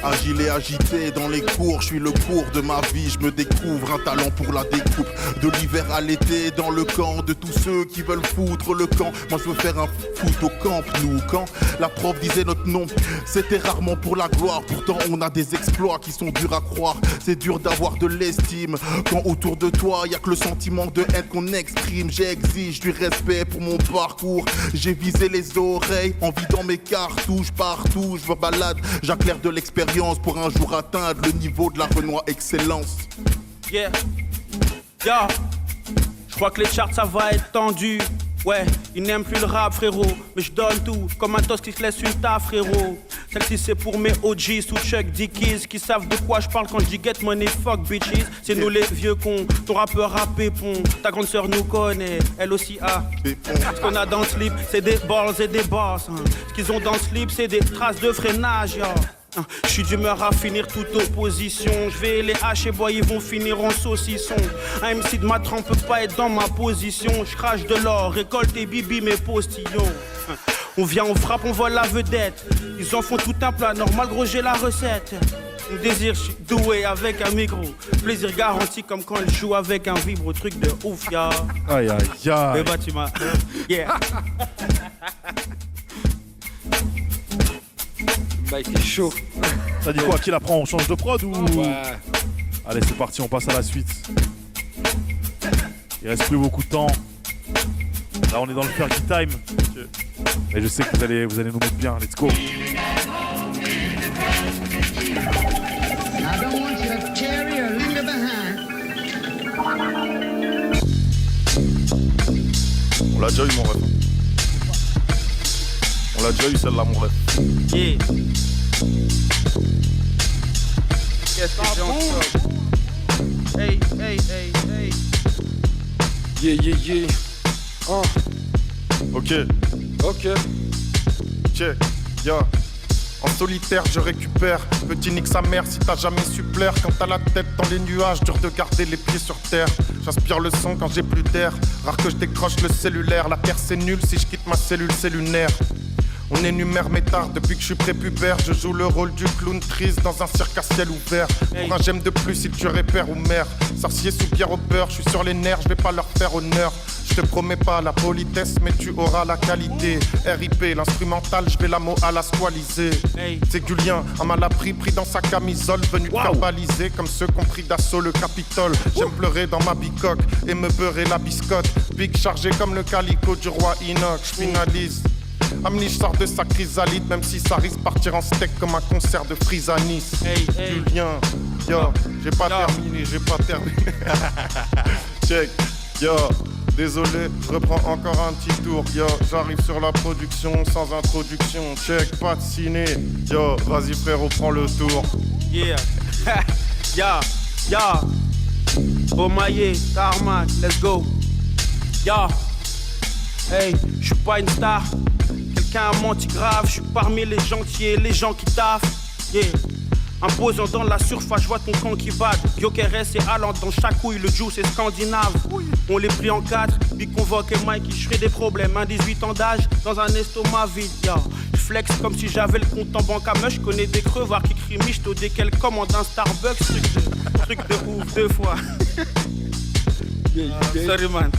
Agile et agité dans les cours, je suis le cours de ma vie, je me découvre un talent pour la découpe. De l'hiver à l'été, dans le camp de tous ceux qui veulent foutre le camp. Moi je veux faire un foot au camp, nous quand la prof disait notre nom, c'était rarement pour la gloire. Pourtant on a des exploits qui sont durs à croire. C'est dur d'avoir de l'estime quand autour de toi y a que le sentiment de haine qu'on exprime. J'exige du respect pour mon parcours. J'ai visé les oreilles en vidant mes cartouches partout. Je me balade, j'acclaire de l'expérience pour un jour atteindre le niveau de la Renoir Excellence. Yeah, yeah. Je crois que les charts ça va être tendu. Ouais, ils n'aiment plus le rap frérot, mais je donne tout, comme un toast qui se laisse une taf frérot. Celle-ci c'est pour mes OGs sous Chuck Dickies qui savent de quoi je parle quand je dis get money fuck bitches. C'est nous les vieux cons, ton rappeur à pépon. Ta grande sœur nous connaît, elle aussi a. Ce qu'on a dans le slip, c'est des balls et des bosses. Ce qu'ils ont dans le slip, c'est des traces de freinage, yeah. Je suis d'humeur à finir toute opposition. Je vais les hacher, boy, ils vont finir en saucisson. Un MC de ma trempe peut pas être dans ma position. Je crache de l'or, récolte et bibi mes postillons. On vient, on frappe, on vole la vedette. Ils en font tout un plat, normal gros j'ai la recette. Mon désir, je suis doué avec un micro. Plaisir garanti comme quand elle joue avec un vibro. Truc de ouf, ya. Aïe aïe aïe. Mais bah tu m'as... Yeah. Bah, il était chaud. T'as dit quoi? Qui la prend? On change de prod ou? Ouais. Allez, c'est parti, on passe à la suite. Il reste plus beaucoup de temps. Là, on est dans le Fergie Time. Mais je sais que vous allez nous mettre bien. Let's go. On l'a déjà eu, mon rêve. On l'a déjà eu, celle-là, mon rêve. Yeah. Qu'est-ce que j'ai encore? Hey, hey, hey, hey. Yeah, yeah, yeah. Ok, Ok. check, yo. En solitaire, je récupère. Petit nique sa mère si t'as jamais su plaire. Quand t'as la tête dans les nuages, dur de garder les pieds sur terre. J'aspire le son quand j'ai plus d'air. Rare que je décroche le cellulaire. La terre c'est nul si je quitte ma cellule lunaire. On énumère mes tards depuis que je suis prépubère. Je joue le rôle du clown triste dans un cirque à ciel ouvert. Pour un j'aime de plus si tu repères ou mère. Sorcier sous bière au beurre, je suis sur les nerfs, je vais pas leur faire honneur. Je te promets pas la politesse, mais tu auras la qualité. RIP, l'instrumental, je vais la mot à la squaliser. Hey. C'est que Julien, un mal appris, pris dans sa camisole, venu verbaliser comme ceux qui ont pris d'assaut le Capitole. J'aime pleurer dans ma bicoque et me beurrer la biscotte. Big chargé comme le calico du roi Enoch, je finalise. Amniche sort de sa chrysalide, même si ça risque de partir en steak comme un concert de Frisanis. Hey, hey. Julien, yo, j'ai pas terminé. Check, yo, désolé, je reprends encore un petit tour. Yo, j'arrive sur la production sans introduction. Check, pas de ciné. Yo, vas-y frérot, prends le tour. Yeah. Ya, ya. Bomaye, Tarmac, let's go. Ya. Hey, je suis pas une star. Quelqu'un a menti grave. Je suis parmi les gentils et les gens qui taffent. Yeah. Imposant dans la surface, je vois ton camp qui bat. Jokeres et Allant dans chaque couille, le juice est scandinave. On les plie en 4, puis convoque et Mike, je fais des problèmes. Un 18 ans d'âge dans un estomac vide. Yeah. Je flex comme si j'avais le compte en banque à meuf. Je connais des crevards qui crient michto dès qu'elles commandent un Starbucks. Truc de ouf, 2 fois. Sorry man.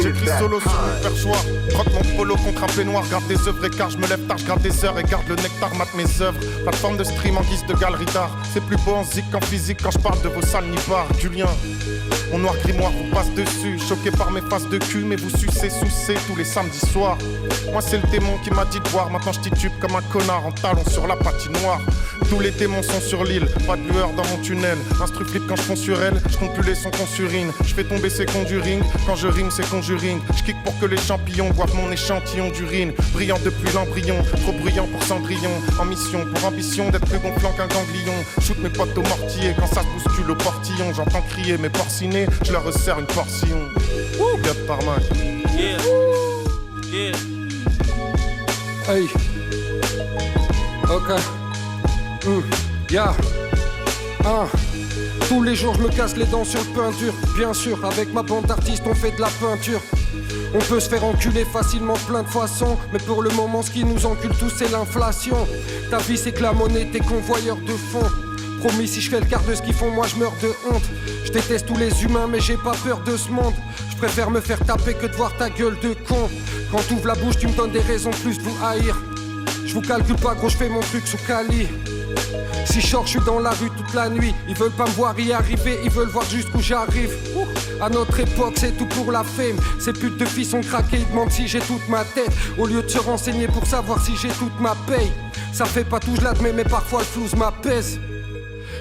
J'écris solo sur mon perchoir. Troque mon polo contre un peignoir. Garde des œuvres car je me lève tard, je garde des heures et garde le nectar, mate mes œuvres. Plateforme de stream en guise de galerie d'art. C'est plus beau en zik qu'en physique quand je parle de vos salles nibards. Julien, mon noir grimoire vous passe dessus. Choqué par mes faces de cul, mais vous sucez, soucez tous les samedis soirs. Moi c'est le démon qui m'a dit de boire. Maintenant je titube comme un connard en talons sur la patinoire. Tous les démons sont sur l'île, pas de lueur dans mon tunnel. Instru flip quand je fonce sur elle, je compte plus les sons qu'on surine. Je fais tomber ces conjuring, quand je rime c'est conjuring. Je kick pour que les champignons boivent mon échantillon d'urine. Brillant depuis l'embryon, trop bruyant pour Cendrillon. En mission, pour ambition d'être plus gonflant qu'un ganglion. Shoot mes potes au mortier, quand ça se bouscule au portillon. J'entends crier mes porcinés, je leur resserre une portion. Gut par Mac. Yeah. Yeah. Hey. Ok. Ya. Tous les jours je me casse les dents sur le peinture. Bien sûr, avec ma bande d'artistes on fait de la peinture. On peut se faire enculer facilement de plein de façons. Mais pour le moment ce qui nous encule tous c'est l'inflation. Ta vie c'est que la monnaie, t'es convoyeur de fonds. Promis si je fais le quart de ce qu'ils font moi je meurs de honte. Je déteste tous les humains mais j'ai pas peur de ce monde. Je préfère me faire taper que de voir ta gueule de con. Quand t'ouvres la bouche tu me donnes des raisons de plus de vous haïr. Je vous calcule pas gros, je fais mon truc sous Cali. Si je sors, je suis dans la rue toute la nuit. Ils veulent pas me voir y arriver, ils veulent voir jusqu'où j'arrive. À notre époque, c'est tout pour la fame. Ces putes de filles sont craquées, ils demandent si j'ai toute ma tête. Au lieu de se renseigner pour savoir si j'ai toute ma paye. Ça fait pas tout, je l'admets, mais parfois le flouze m'apaise.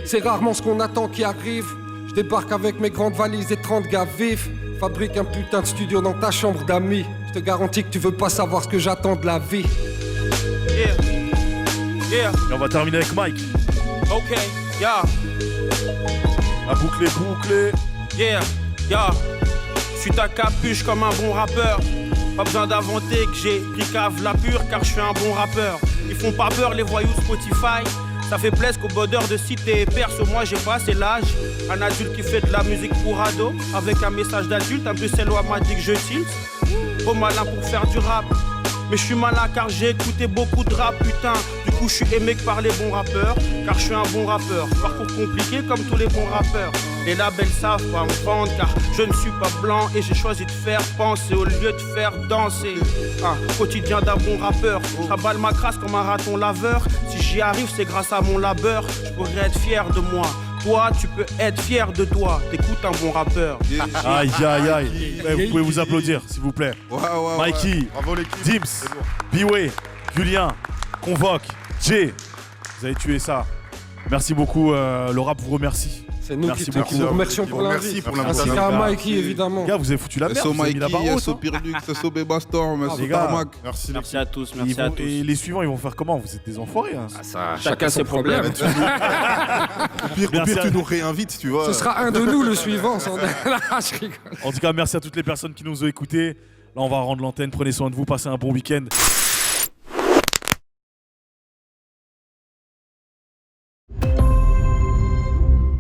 C'est rarement ce qu'on attend qui arrive. Je débarque avec mes grandes valises et 30 gars vifs. Fabrique un putain de studio dans ta chambre d'amis. Je te garantis que tu veux pas savoir ce que j'attends de la vie. Yeah. Yeah. Et on va terminer avec Mike. Ok. Yeah. À boucler. Yeah. Yeah. Suis ta capuche comme un bon rappeur. Pas besoin d'inventer que j'ai pris cave la pure car je suis un bon rappeur. Ils font pas peur les voyous Spotify. Ça fait plaisir qu'au bonheur de cité. Perso, moi j'ai passé l'âge. Un adulte qui fait de la musique pour ado. Avec un message d'adulte, un peu celle-là m'a dit que je tilte. Trop malin pour faire du rap. Mais je suis malin car j'ai écouté beaucoup de rap, putain. Du coup je suis aimé que par les bons rappeurs. Car je suis un bon rappeur. Parcours compliqué comme tous les bons rappeurs. Les labels savent pas me vendre car je ne suis pas blanc et j'ai choisi de faire penser au lieu de faire danser. Quotidien d'un bon rappeur, je raballe ma crasse comme un raton laveur. Si j'y arrive c'est grâce à mon labeur, je pourrais être fier de moi. Toi, tu peux être fier de toi, t'écoutes un bon rappeur. Aïe, aïe, aïe. Vous pouvez vous applaudir, s'il vous plaît. Mikey, Bravo l'équipe. Dims, B-Way, Julien, Convoque, Jay. Vous avez tué ça. Merci beaucoup, le rap vous remercie. C'est nous Merci qui beaucoup. te remercions pour Merci l'invite. pour Ainsi l'invitation. qu'à Mikey, évidemment. Les gars, vous avez foutu la merde. SO Vous avez mis la barre Mikey, haute, SO hein. Pyrlux, SO Bébastorm, SO Les gars. Tarmac. Merci Merci à tous, Et merci à tous. et les suivants, ils vont faire comment? Vous êtes des enfoirés. Hein. Chacun ses problèmes. Au pire, Merci à- tu nous réinvites, tu vois. Ce sera un de nous le suivant. Sans... je rigole. En tout cas, merci à toutes les personnes qui nous ont écoutés. Là, on va rendre l'antenne. Prenez soin de vous. Passez un bon week-end.